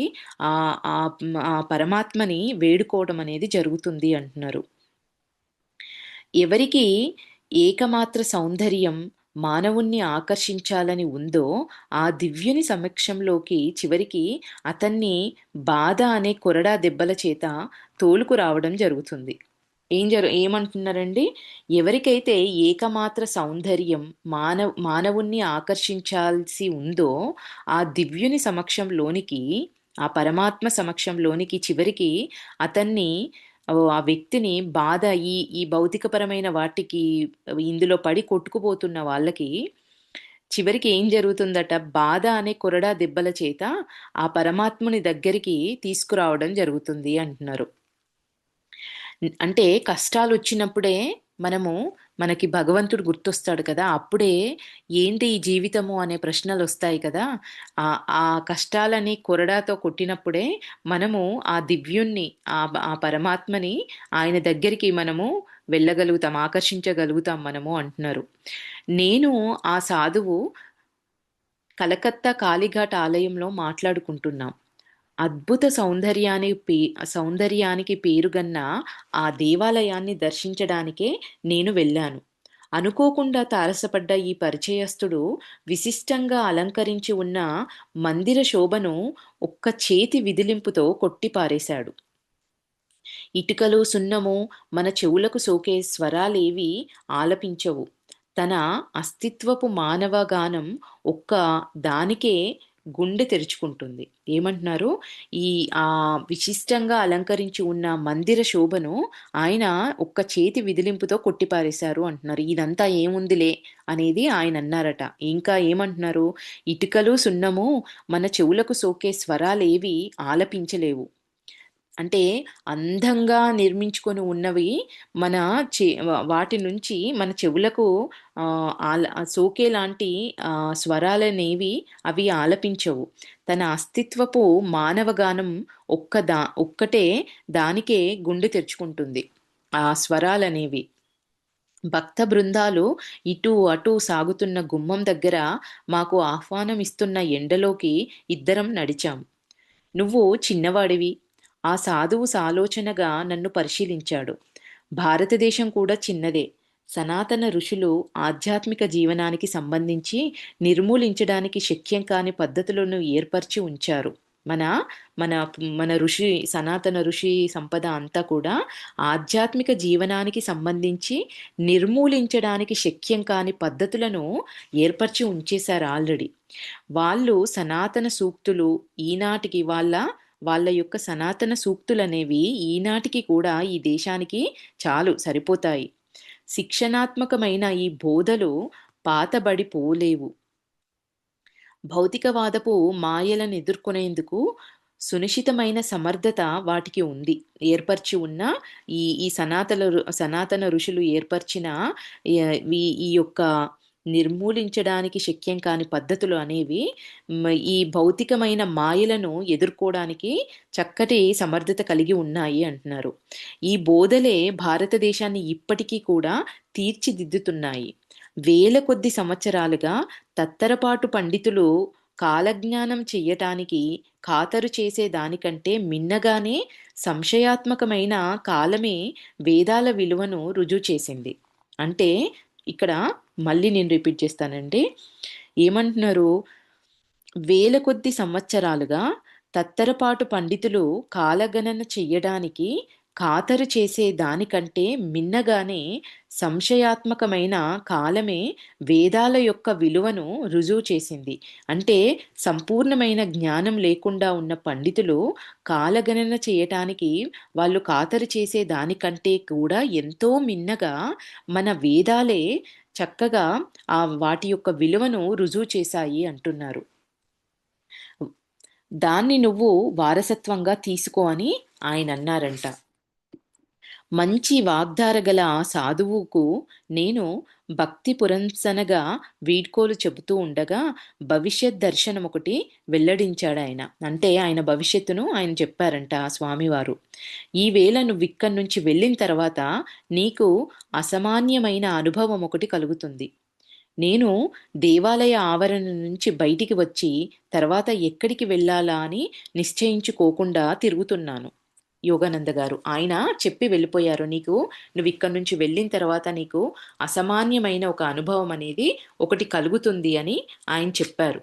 ఆ పరమాత్మని వేడుకోవడం అనేది జరుగుతుంది అంటున్నారు. ఎవరికి ఏకమాత్ర సౌందర్యం మానవుణ్ణి ఆకర్షించాలని ఉందో ఆ దివ్యుని సమక్షంలోకి చివరికి అతన్ని బాధ అనే కొరడా దెబ్బల చేత తోలుకు రావడం జరుగుతుంది. ఏమంటున్నారండి? ఎవరికైతే ఏకమాత్ర సౌందర్యం మానవుణ్ణి ఆకర్షించాల్సి ఉందో, ఆ దివ్యుని సమక్షంలోనికి, ఆ పరమాత్మ సమక్షంలోనికి చివరికి అతన్ని ఆ వ్యక్తిని బాధ ఈ భౌతికపరమైన వాటికి ఇందులో పడి కొట్టుకుపోతున్న వాళ్ళకి చివరికి ఏం జరుగుతుందట? బాధ అనే కొరడా దెబ్బల చేత ఆ పరమాత్ముని దగ్గరికి తీసుకురావడం జరుగుతుంది అంటున్నారు. అంటే కష్టాలొచ్చినప్పుడే మనకి భగవంతుడు గుర్తొస్తాడు కదా! అప్పుడే ఏంటి ఈ జీవితము అనే ప్రశ్నలొస్తాయి కదా! ఆ కష్టాలని కొరడాతో కొట్టినప్పుడే మనము ఆ దివ్యుణ్ణి, ఆ పరమాత్మని ఆయన దగ్గరికి మనము వెళ్ళగలుగుతాం, ఆకర్షించగలుగుతాం మనము అంటున్నారు. నేను ఆ సాధువు కలకత్తా కాళీఘాట్ ఆలయంలో మాట్లాడుకుంటున్నాం. అద్భుత సౌందర్యానికి పేరుగన్న ఆ దేవాలయాన్ని దర్శించడానికే నేను వెళ్ళాను. అనుకోకుండా తారసపడ్డ ఈ పరిచయస్తుడు విశిష్టంగా అలంకరించి ఉన్న మందిర శోభను ఒక్క చేతి విదిలింపుతో కొట్టిపారేశాడు. ఇటుకలు, సున్నము మన చెవులకు సోకే స్వరాలేవి ఆలపించవు. తన అస్తిత్వపు మానవగానం ఒక్క దానికే గుండె తెరుచుకుంటుంది. ఏమంటున్నారు? ఈ విశిష్టంగా అలంకరించి ఉన్న మందిర శోభను ఆయన ఒక్క చేతి విదిలింపుతో కొట్టిపారేశారు అంటున్నారు. ఇదంతా ఏముందిలే అనేది ఆయన అన్నారట. ఇంకా ఏమంటున్నారు? ఇటుకలు, సున్నము మన చెవులకు సోకే స్వరాలేవి ఆలపించలేవు. అంటే అందంగా నిర్మించుకొని ఉన్నవి మన వాటి నుంచి మన చెవులకు సోకేలాంటి స్వరాలనేవి అవి ఆలపించవు. తన అస్తిత్వపు మానవగానం ఒక్కటే దానికే గుండె తెరుచుకుంటుంది. ఆ స్వరాలనేవి. భక్త బృందాలు ఇటూ అటూ సాగుతున్న గుమ్మం దగ్గర మాకు ఆహ్వానం ఇస్తున్న ఎండలోకి ఇద్దరం నడిచాం. నువ్వు చిన్నవాడివి. ఆ సాధువు సాలోచనగా నన్ను పరిశీలించాడు. భారతదేశం కూడా చిన్నదే. సనాతన ఋషులు ఆధ్యాత్మిక జీవనానికి సంబంధించి నిర్మూలించడానికి శక్యం కాని పద్ధతులను ఏర్పరిచి ఉంచారు. మన మన మన సనాతన ఋషి సంపద అంతా కూడా ఆధ్యాత్మిక జీవనానికి సంబంధించి నిర్మూలించడానికి శక్యం కాని పద్ధతులను ఏర్పరిచి ఉంచేశారు ఆల్రెడీ. వాళ్ళు సనాతన సూక్తులు ఈనాటికి వాళ్ళ యొక్క సనాతన సూక్తులనేవి ఈనాటికి కూడా ఈ దేశానికి చాలు సరిపోతాయి. శిక్షణాత్మకమైన ఈ బోధలు పాతబడిపోలేవు. భౌతికవాదపు మాయలను ఎదుర్కొనేందుకు సునిశితమైన సమర్థత వాటికి ఉంది. ఏర్పరిచి ఉన్న ఈ సనాతన ఋషులు ఏర్పరిచిన ఈ యొక్క నిర్మూలించడానికి శక్యం కాని పద్ధతులు అనేవి ఈ భౌతికమైన మాయలను ఎదుర్కోవడానికి చక్కటి సమర్థత కలిగి ఉన్నాయి అంటున్నారు. ఈ బోధలే భారతదేశాన్ని ఇప్పటికీ కూడా తీర్చిదిద్దుతున్నాయి. వేల కొద్ది సంవత్సరాలుగా తత్తరపాటు పండితులు కాలజ్ఞానం చెయ్యటానికి ఖాతరు చేసే దానికంటే మిన్నగానే సంశయాత్మకమైన కాలమే వేదాల విలువను రుజువు చేసింది. అంటే ఇక్కడ మళ్ళీ నేను రిపీట్ చేస్తానండి. ఏమంటున్నారు? వేల కొద్ది సంవత్సరాలుగా తత్తరపాటు పండితులు కాలగణన చెయ్యడానికి ఖాతరు చేసే దానికంటే మిన్నగానే సంశయాత్మకమైన కాలమే వేదాల యొక్క విలువను రుజువు చేసింది. అంటే సంపూర్ణమైన జ్ఞానం లేకుండా ఉన్న పండితులు కాలగణన చేయటానికి వాళ్ళు ఖాతరు చేసే దానికంటే కూడా ఎంతో మిన్నగా మన వేదాలే చక్కగా వాటి యొక్క విలువను రుజువు చేశాయి అంటున్నారు. దాన్ని నువ్వు వారసత్వంగా తీసుకో అని ఆయన అన్నారంట. మంచి వాగ్ధార గల ఆ సాధువుకు నేను భక్తి పురంసనగా వీడ్కోలు చెబుతూ ఉండగా భవిష్యత్ దర్శనం ఒకటి వెల్లడించాడాయన. అంటే ఆయన భవిష్యత్తును ఆయన చెప్పారంట ఆ స్వామివారు. ఈవేళ నువ్వు ఇక్కడి నుంచి వెళ్ళిన తర్వాత నీకు అసామాన్యమైన అనుభవం ఒకటి కలుగుతుంది. నేను దేవాలయ ఆవరణ నుంచి బయటికి వచ్చి తర్వాత ఎక్కడికి వెళ్ళాలా అని నిశ్చయించుకోకుండా తిరుగుతున్నాను. యోగానంద గారు ఆయన చెప్పి వెళ్ళిపోయారు. నువ్వు ఇక్కడి నుంచి వెళ్ళిన తర్వాత నీకు అసామాన్యమైన ఒక అనుభవం అనేది ఒకటి కలుగుతుంది అని ఆయన చెప్పారు.